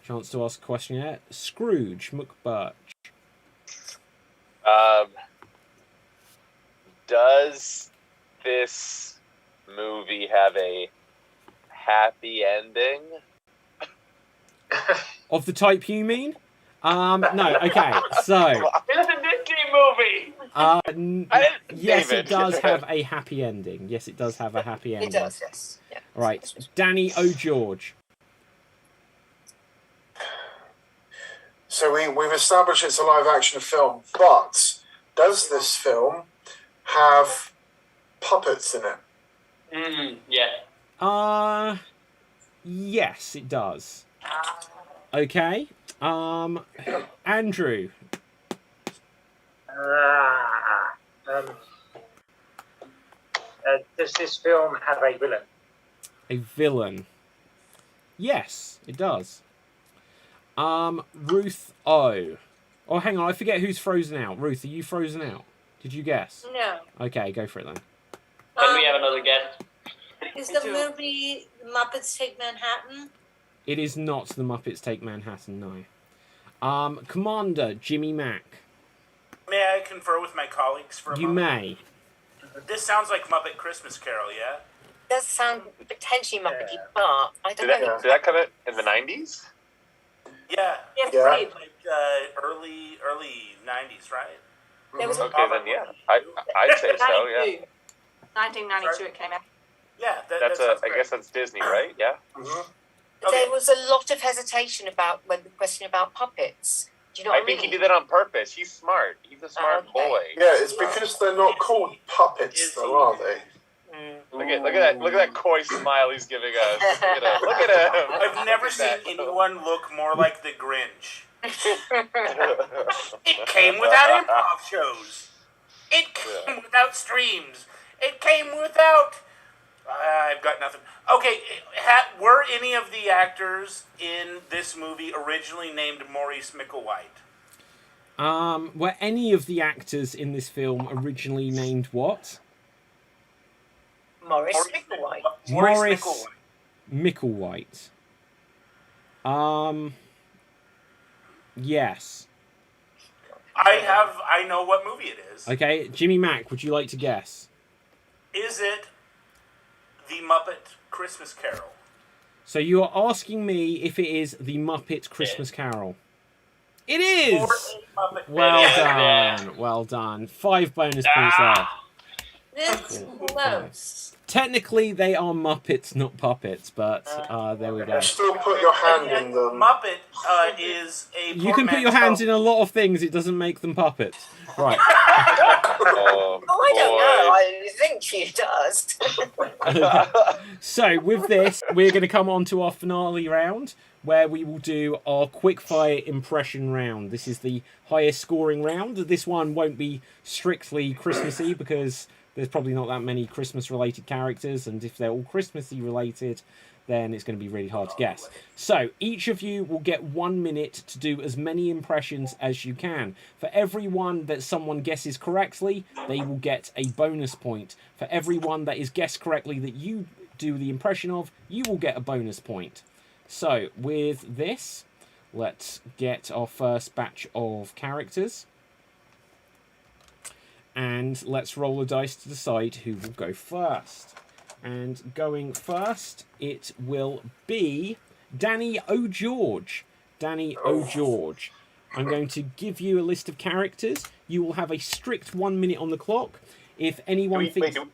chance to ask a question yet. Scrooge McBurch. Does this movie have a happy ending? Of the type you mean? No, okay, so... It's a Disney movie! Yes, it does have a happy ending. Yes, it does have a happy ending. It does, yes. Yeah. Right, Danny O'George. So we've established it's a live action film, but does this film have puppets in it? Yeah. Yes, it does. Okay. Andrew. Does this film have a villain? A villain. Yes, it does. Ruth O. Oh, hang on, I forget who's frozen out. Ruth, are you frozen out? Did you guess? No. Okay, go for it then. Can we have another guess? Is the movie Muppets Take Manhattan? It is not The Muppets Take Manhattan, no. Commander Jimmy Mack. May I confer with my colleagues for a You moment? may. This sounds like Muppet Christmas Carol, yeah? does sound potentially Muppety, but I don't Did know. that come out in the 90s? Yeah. Yes, Yeah. right. Like early 90s, right? There was a Okay, then yeah, I'd say so. Yeah, 1992 it came out. Yeah, that's sounds I great. guess that's Disney, right? Yeah. There was a lot of hesitation about when the question about puppets. Do you know what I I think mean? he did that on purpose. He's smart. He's a smart Okay. boy. Yeah, it's because they're not called puppets, though, are they? Look at that coy smile he's giving us. Look at him. I've never Look seen at that. anyone look more like the Grinch. It came without improv shows. It came without streams. It came without. I've got nothing. Okay, were any of the actors in this movie originally named Maurice Micklewhite? Were any of the actors in this film originally named what? Maurice Micklewhite. Maurice Micklewhite. Yes. I know what movie it is. Okay, Jimmy Mack, would you like to guess? Is it The Muppet Christmas Carol? So you are asking me if it is the Muppet Christmas Carol. It is! Or a Muppet Well Baby. done, well done. 5 bonus points there. It's close. Technically, they are Muppets, not puppets, but there we go. Still put your hand in them. Muppet is a You can put your hands in a lot of things, it doesn't make them puppets. Right. Oh, I don't know. I think she does. So, with this, we're going to come on to our finale round, where we will do our quickfire impression round. This is the highest scoring round. This one won't be strictly Christmassy, because there's probably not that many Christmas-related characters, and if they're all Christmassy related, then it's going to be really hard to guess. So, each of you will get 1 minute to do as many impressions as you can. For every one that someone guesses correctly, they will get a bonus point. For every one that is guessed correctly that you do the impression of, you will get a bonus point. So, with this, let's get our first batch of characters. And let's roll a dice to decide who will go first. And going first, it will be Danny O'George. Danny O'George. I'm going to give you a list of characters. You will have a strict 1 minute on the clock. If anyone thinks... do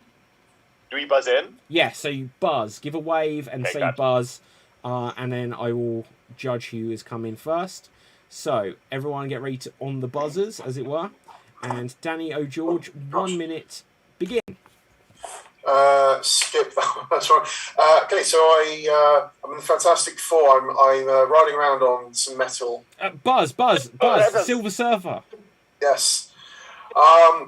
we buzz in? Yeah, so you buzz. Give a wave and say gotcha. buzz. And then I will judge who has come in first. So, everyone get ready on the buzzers, as it were. And Danny O'George, 1 minute, begin. Skip that. That's right. Okay, so I'm in the Fantastic Four. I'm riding around on some metal. Buzz, Silver Surfer. Yes.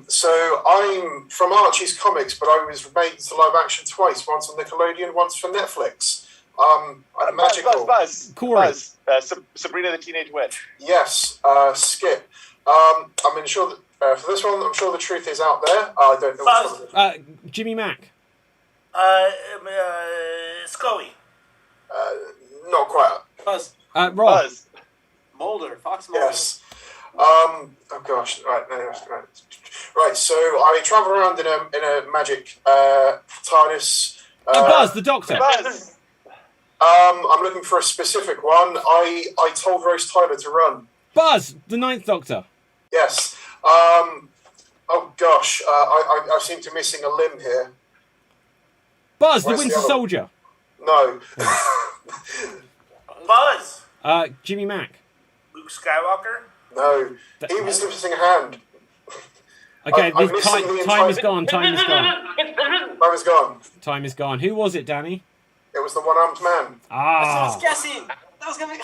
So I'm from Archie's comics, but I was made into live action twice. Once on Nickelodeon, once for Netflix. I'm magical. Buzz. Corey. Buzz. Sabrina the Teenage Witch. Yes. Skip. I'm sure that for this one, I'm sure the truth is out there. I don't know Buzz. which one it is. Jimmy Mack. Scully. Not quite. Buzz. Rob. Buzz. Mulder. Fox Mulder. Yes. Oh gosh. Right. No, right. Right. So I travel around in a magic TARDIS. Buzz, the Doctor. Buzz. I'm looking for a specific one. I told Rose Tyler to run. Buzz, the Ninth Doctor. Yes. Oh gosh. I seem to be missing a limb here. Buzz, the Where's the Winter other- Soldier. No. Buzz. Jimmy Mack. Luke Skywalker. No. He was missing a hand. Okay, I'm this missing the time is entire- gone. Time is gone. I was gone. Time is gone. Who was it, Danny? It was the one-armed man. I was Ah. guessing. That was gonna be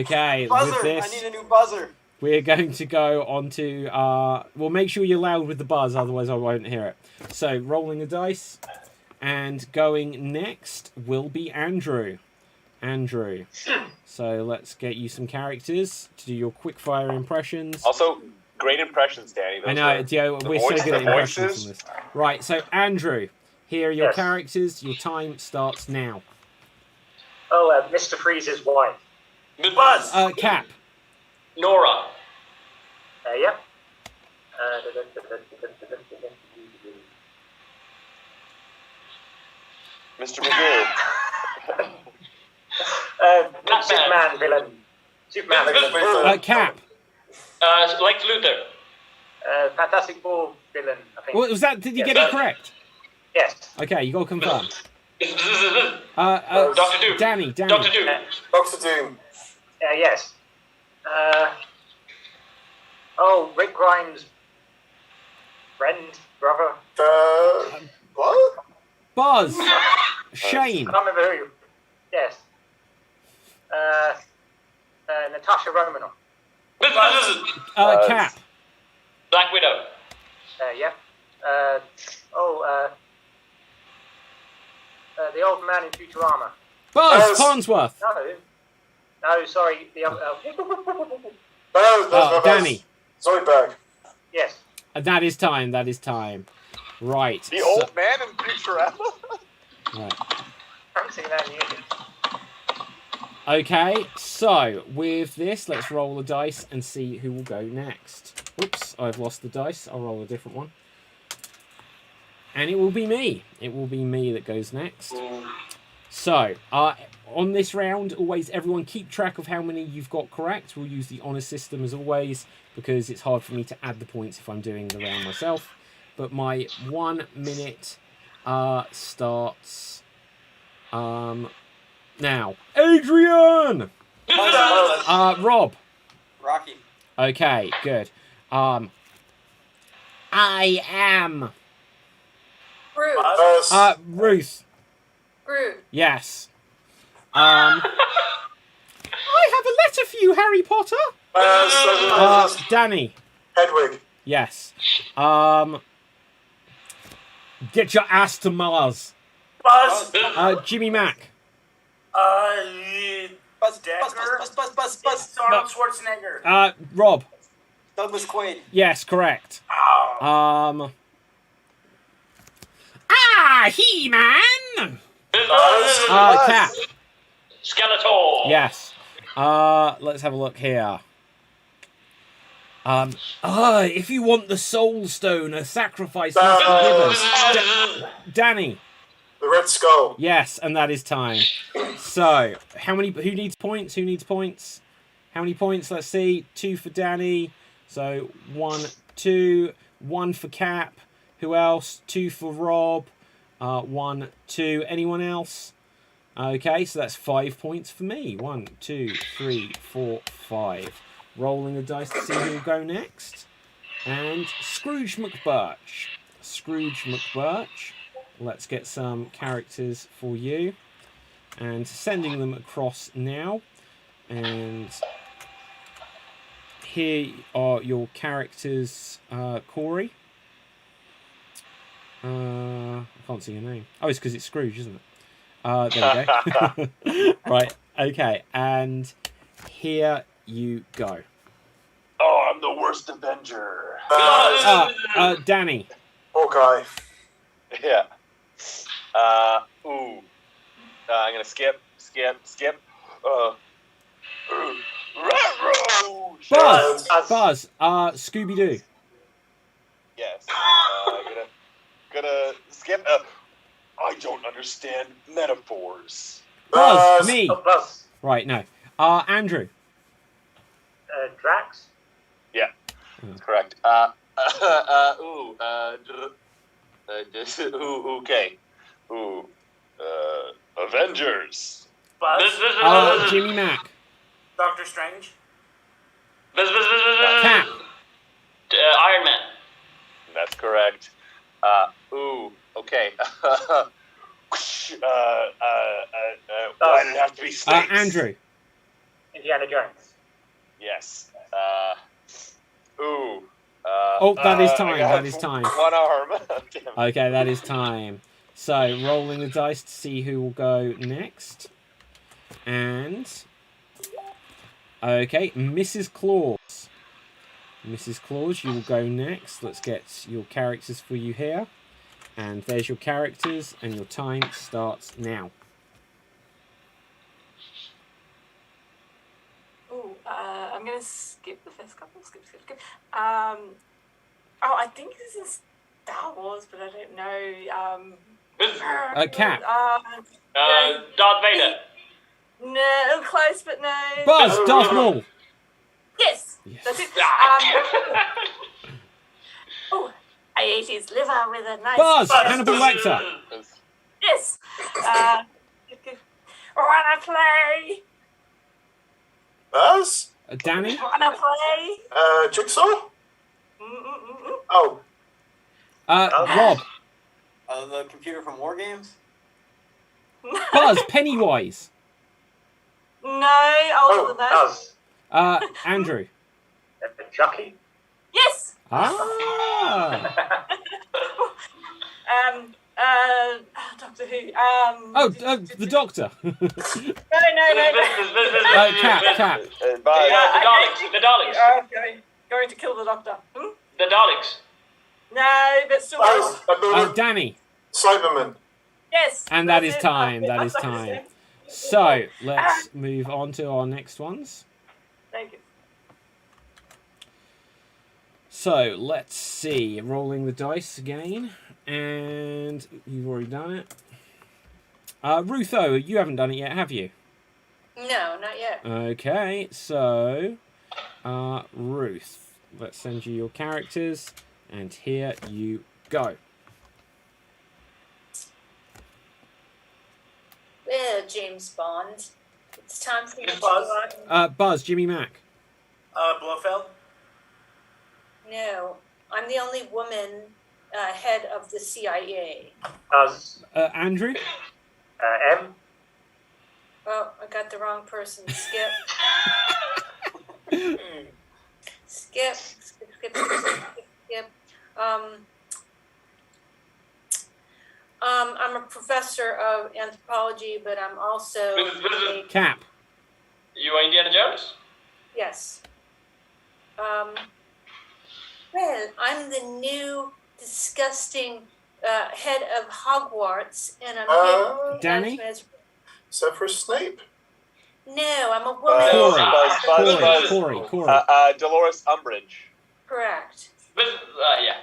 Okay, buzzer. with I this, need a new buzzer. we're going to go on to... well, make sure you're loud with the buzz, otherwise I won't hear it. So, rolling the dice. And going next will be Andrew. Andrew. So, let's get you some characters to do your quickfire impressions. Also, great impressions, Danny. Those I know, are- Dio, the we're so voice- good at the impressions voices. on this. Right, so Andrew, here are your Yes. characters. Your time starts now. Oh, Mr. Freeze's wife. Buzz. Cap. Nora. Yep. Mr. Magoo. Superman villain. Superman villain. Cap. Lex Luthor. Fantastic Four villain, I think. What was that? Did you get it correct? Yes. Okay, you got to confirm. Dr. Doom. Danny. Dr. Doom. Doctor Doom. Yes. Rick Grimes' friend, brother. What? Buzz. Shane. I can't remember who. Yes. Natasha Romanoff. Cap. Black Widow. Yeah. The old man in Futurama. Buzz Farnsworth. No, sorry. The other. Danny. Zoidberg. Yes. That is time. Right. The old man in Futurama? Right. I haven't seen that in years. Okay, so with this, let's roll the dice and see who will go next. Oops, I've lost the dice. I'll roll a different one. And it will be me. It will be me that goes next. So, on this round, always everyone keep track of how many you've got correct. We'll use the honour system as always, because it's hard for me to add the points if I'm doing the round myself. But my 1 minute starts now. Adrian! Rob. Rocky. Okay, good. I am. Bruce. Ruth. Groot. Yes. I have a letter for you, Harry Potter. Danny. Hedwig. Yes. Get your ass to Mars. Buzz. Jimmy Mack. Buzz. It's Arnold Schwarzenegger. Rob. Douglas Quaid. Yes, correct. He-Man. Cap. Skeletor. Yes. Let's have a look here. If you want the Soul Stone, a sacrifice must be given. Danny. The Red Skull. Yes, and that is time. So, who needs points? How many points? Let's see. 2 for Danny. So, 1, 2. 1 for Cap. Who else? 2 for Rob. 1, 2. Anyone else? Okay, so that's 5 points for me. 1, 2, 3, 4, 5. Rolling the dice to see who will go next. And Scrooge McBurch. Let's get some characters for you. And sending them across now. And here are your characters, Corey. I can't see your name. Oh, it's because it's Scrooge, isn't it? There we go. Right, okay. And here you go. Oh, I'm the worst Avenger. Danny. Hawkeye. Yeah. I'm gonna skip. Buzz. Scooby-Doo. Yes. Gonna skip. I don't understand metaphors. Buzz. Me. Buzz. Right. No. Andrew. Drax. Yeah. That's correct. Okay. Avengers. Buzz. Jimmy Mack. Doctor Strange. Cap. Iron Man. That's correct. Okay. Why did it have to be snakes? Andrew. Indiana Jones. Yes. That is time. That is time. One arm. Okay, that is time. So, rolling the dice to see who will go next. And... Okay, Mrs. Claus. Mrs. Claus, you will go next. Let's get your characters for you here. And there's your characters, and your time starts now. I'm going to skip the first couple. Skip. I think this is Star Wars, but I don't know. Cat. Darth Vader. No, close, but no. Buzz, Darth Maul. Yes, Yes. that's it. Oh, I ate his liver with a nice. Buzz, Hannibal Lecter. Yes. Wanna play? Buzz? Danny. Wanna play? Jigsaw? Oh. Rob. The computer from War Games? Buzz, Pennywise. No, older than that. Buzz. Andrew. Chucky. Yes. Ah. Doctor Who. The Doctor. No. Cat. The Daleks. Going to kill the Doctor. The Daleks. No, but still. Danny. Cyberman. Yes. And that is time. That is time. So let's move on to our next ones. Thank you. So let's see. Rolling the dice again. And you've already done it. Rutho, you haven't done it yet, have you? No, not yet. Okay, so Ruth, let's send you your characters, and here you go. Well, James Bond, it's time for you to Buzz. go out. Buzz, Jimmy Mack. Blofeld. No, I'm the only woman head of the CIA. Buzz. Andrew. M. Oh, I got the wrong person. Skip. Skip. I'm a professor of anthropology, but I'm also Cap. You are Indiana Jones? yes. Well, I'm the new disgusting head of Hogwarts, and I'm here. Danny? Severus Snape? No, I'm a woman. Corey. Dolores Umbridge. Correct. Yeah.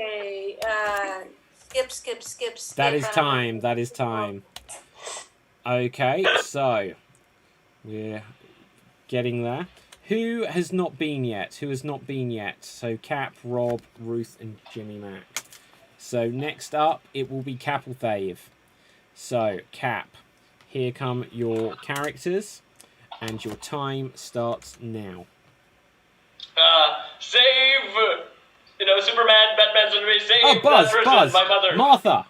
Okay. Skip. That is time. That is time. Okay, so we're getting there. Who has not been yet? So Cap, Rob, Ruth, and Jimmy Mack. So next up, it will be Capelthave. So Cap, here come your characters, and your time starts now. Save, Superman, Batman's on the way. Save Oh, Buzz, that person, my mother. Martha.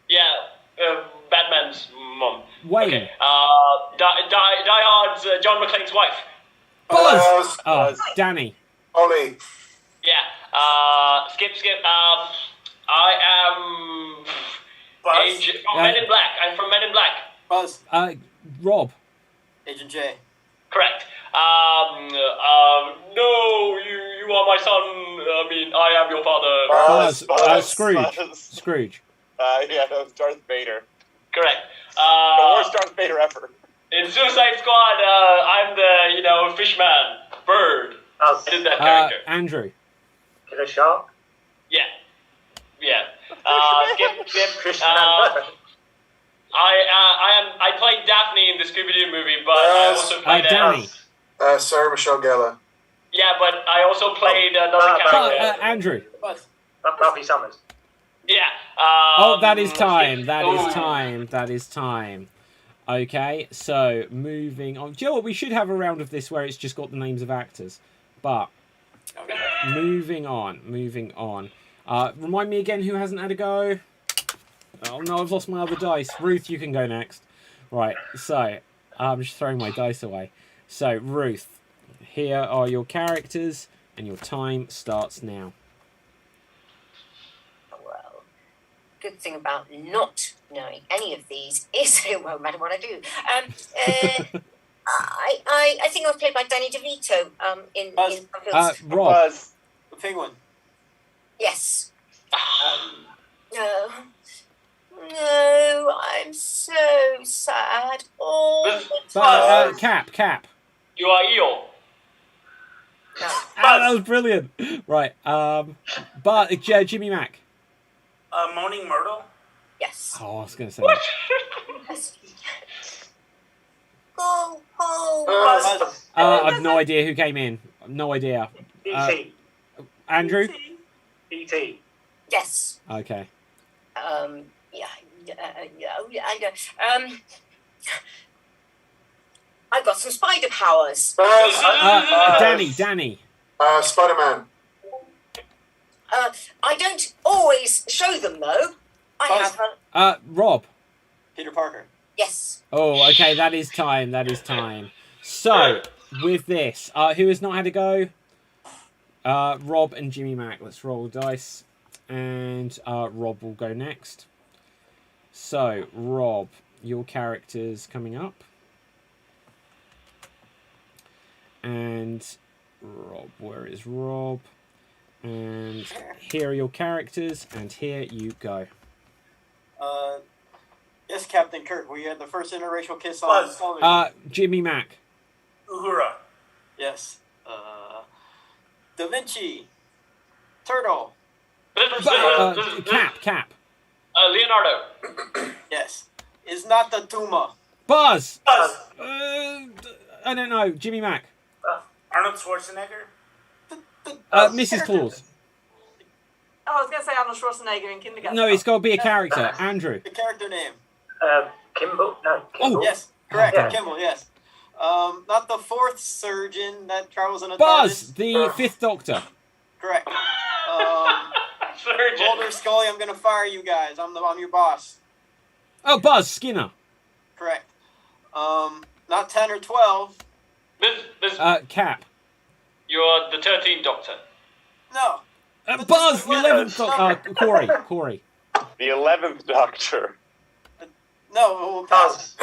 Yeah, Batman's mom. Wayne. Okay. Die Hard's John McClane's wife. Buzz. Danny. Ollie. Yeah. Skip. I am Buzz. from Men in Black. I'm from Men in Black. Buzz. Rob. Agent J. Correct. No, you are my son. I am your father. Buzz. Scrooge. Yeah, that was Darth Vader. Correct. The worst Darth Vader ever. In Suicide Squad, I'm the, fishman, bird. I did that character. Andrew. Killer Shark. Yeah. Skip. Christian I played Daphne in the Scooby-Doo movie, but I also played Danny. Sarah Michelle Gellar. Yeah, but I also played another character. Andrew. Buzz. Buffy Summers. Yeah. That is time. That is time. Okay, so moving on. Do you know what? We should have a round of this where it's just got the names of actors. But moving on. Remind me again who hasn't had a go. Oh no, I've lost my other dice. Ruth, you can go next. Right, so I'm just throwing my dice away. So Ruth, here are your characters, and your time starts now. Well, good thing about not knowing any of these is it won't matter what I do. I think I was played by Danny DeVito in Rob. Buzz. The Penguin. Yes. No, I'm so sad all the time. Cap. You are Eel. No. That was brilliant. Right, but Jimmy Mack. Moaning Myrtle. Yes. Oh, I was going to say. What? Yes. Go home. Buzz. I have no idea who came in. No idea. E.T. Andrew? E.T. Yes. Okay. Yeah. I got some spider powers. Buzz. Danny. Spider-Man. I don't always show them though. I Buzz. have a Rob. Peter Parker. yes. Oh, okay, that is time. So, with this, who has not had a go? Rob and Jimmy Mac. Let's roll dice. And Rob will go next. So, Rob, your character's coming up. And Rob, where is Rob? And here are your characters, and here you go. Yes, Captain Kirk. We had the first interracial kiss on Buzz. television. Jimmy Mac. Uhura. Yes. Da Vinci. Turtle. Cap. Leonardo. Yes. Is not the Tuma. Buzz! Buzz. I don't know. Jimmy Mac. Arnold Schwarzenegger. Mrs. Claus. Oh, I was going to say Arnold Schwarzenegger in kindergarten. No, it's got to be a character. Andrew. The character name. Kimball? No. Oh, Yes. Correct. Yeah. Kimball. Yes. Not the fourth surgeon that travels in a Buzz, TARDIS. the Fifth Doctor. Correct. Surgeon. Mulder, Scully. I'm gonna fire you guys. I'm your boss. Oh, Buzz Skinner. Correct. Not 10 or 12. This, Cap. you're the 13th Doctor. No. Buzz, the 11th Doctor. Corey. The 11th Doctor. No. We'll pass.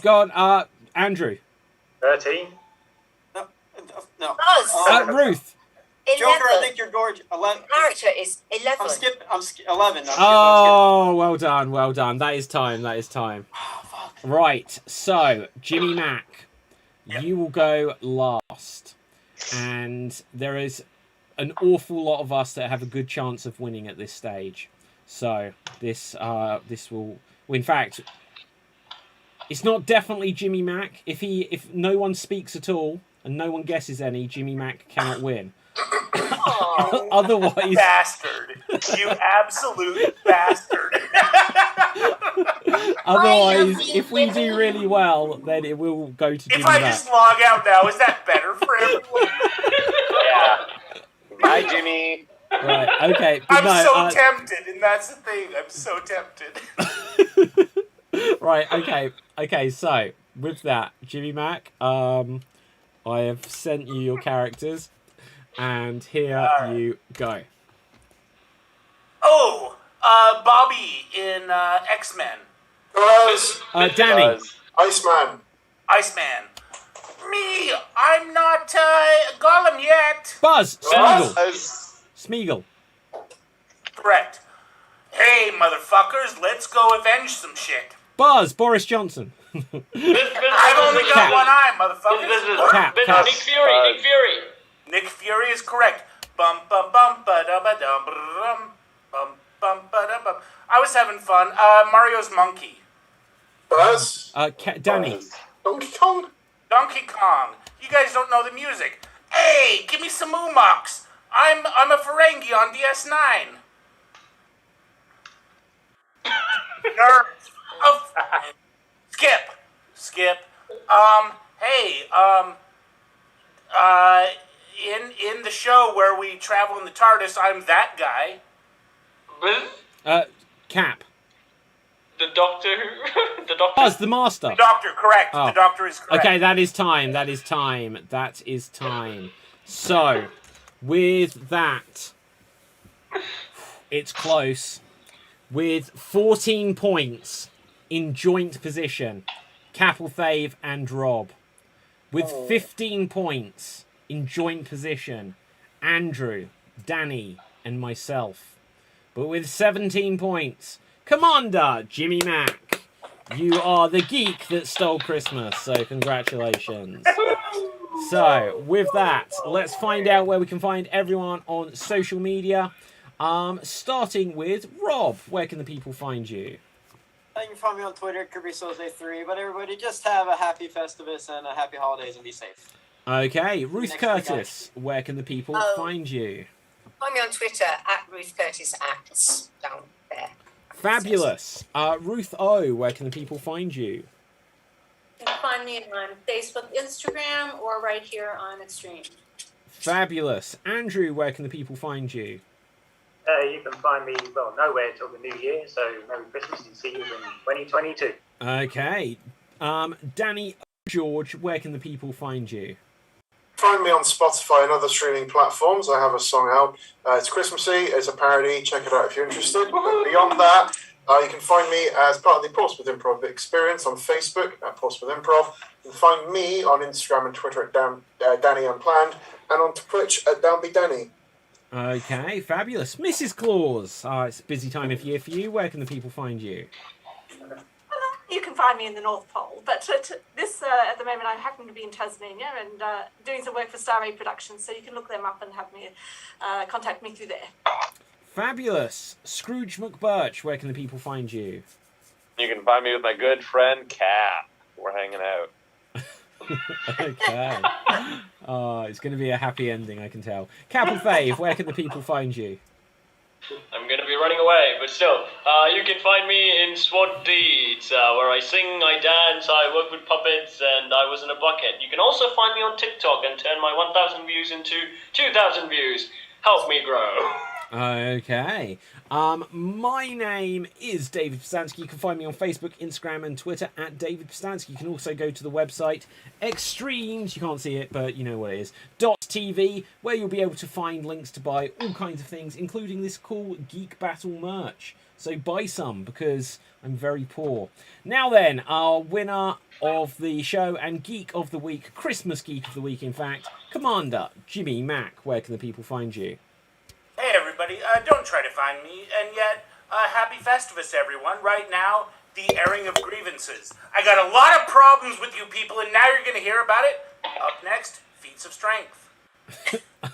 Go on, Andrew. 13. No. Buzz. Ruth. 11. Joker. I think you're gorgeous. 11. Character is 11. I'm skipping. 11. Oh, well done. That is time. Right, so, Jimmy Mac, you will go last. And there is an awful lot of us that have a good chance of winning at this stage. So, this will... Well, in fact, it's not definitely Jimmy Mac. If no one speaks at all, and no one guesses any, Jimmy Mac cannot win. Otherwise... Bastard. You absolute bastard. Otherwise, if we do really well, then it will go to Jimmy If I Mac. just log out now, is that better for everyone? Yeah. Bye, Jimmy. Right, okay. But I'm no, so tempted, and that's the thing. I'm so tempted. Right, okay, so, with that, Jimmy Mac, I have sent you your characters, and here you go. Oh, Bobby in X-Men. Buzz. Danny. Iceman. Iceman. Me, I'm not Gollum yet. Buzz. Buzz. Smeagol. Correct. Hey, motherfuckers, let's go avenge some shit. Buzz. Boris Johnson. I've only got one eye, motherfuckers. Cap. Nick Fury. Nick Fury is correct. Bum bum bum ba da ba dum bum bum ba da bum. I was having fun. Mario's monkey. Buzz. Danny. Donkey Kong. Donkey Kong. You guys don't know the music. Hey, give me some Moomox. I'm a Ferengi on DS9. Nerds. Oh, Skip. Hey, in the show where we travel in the TARDIS, I'm that guy. Cap. The Doctor. The Doctor. Buzz. The Master. The Doctor, correct. Oh. The Doctor is correct. Okay, that is time. So, with that, it's close. With 14 points in joint position, Capelthave and Rob. With 15 points in joint position, Andrew, Danny, and myself. But with 17 points, Commander Jimmy Mac. You are the geek that stole Christmas, so congratulations. So, with that, let's find out where we can find everyone on social media. Starting with Rob, where can the people find you? You can find me on Twitter, KirbySouls3. But everybody, just have a happy Festivus and a happy holidays and be safe. Okay, Ruth Next Curtis, where can the people find you? Find me on Twitter at Ruth Curtis Acts down there. Fabulous. Ruth O, where can the people find you? You can find me on Facebook, Instagram, or right here on Xstreamed. Fabulous. Andrew, where can the people find you? You can find me, well, nowhere till the new year, so Merry Christmas and see you in 2022. Okay. Danny George, where can the people find you? Find me on Spotify and other streaming platforms. I have a song out. It's Christmassy. It's a parody. Check it out if you're interested. But beyond that, you can find me as part of the Portsmouth Improv experience on Facebook at Portsmouth Improv. You can find me on Instagram and Twitter at Danny Unplanned, and on Twitch at DownBeDanny. Okay, fabulous. Mrs. Claus, it's a busy time of year for you. Where can the people find you? You can find me in the North Pole, but at the moment I happen to be in Tasmania and doing some work for Star Ray Productions, so you can look them up and have me contact me through there. Fabulous. Scrooge McBirch, where can the people find you? You can find me with my good friend Cap. We're hanging out. Okay. It's going to be a happy ending, I can tell. Capel Fave, where can the people find you? I'm going to be running away, but still, you can find me in SWAT Deeds, where I sing, I dance, I work with puppets, and I was in a bucket. You can also find me on TikTok and turn my 1,000 views into 2,000 views. Help me grow. Okay. My name is David Pistansky. You can find me on Facebook, Instagram, and Twitter at David Pistansky. You can also go to the website Xstreamed, you can't see it, but you know what it is, .tv, where you'll be able to find links to buy all kinds of things, including this cool Geek Battle merch. So buy some, because I'm very poor. Now then, our winner of the show and Geek of the Week, Christmas Geek of the Week, in fact, Commander Jimmy Mack. Where can the people find you? Hey everybody, don't try to find me, and yet, happy Festivus everyone. Right now, the airing of grievances. I got a lot of problems with you people, and now you're going to hear about it. Up next, Feats of Strength.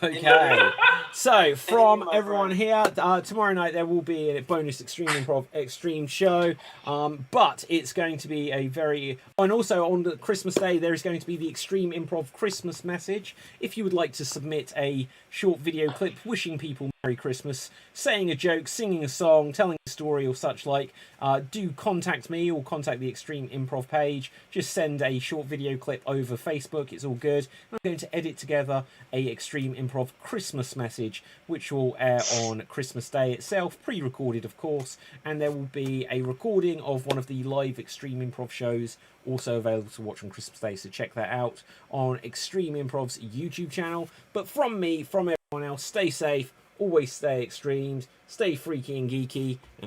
Okay, so from everyone here, tomorrow night there will be a bonus Extreme Improv Extreme show, but it's going to be and also on the Christmas Day there is going to be the Extreme Improv Christmas message. If you would like to submit a short video clip wishing people Merry Christmas, saying a joke, singing a song, telling a story or such like, do contact me or contact the Extreme Improv page. Just send a short video clip over Facebook, it's all good. I'm going to edit together a Extreme Improv Christmas message, which will air on Christmas Day itself, pre-recorded of course, and there will be a recording of one of the live Extreme Improv shows also available to watch on Christmas Day, so check that out on Extreme Improv's YouTube channel. But from me, from everyone else, stay safe, always stay extremed, stay freaky and geeky, and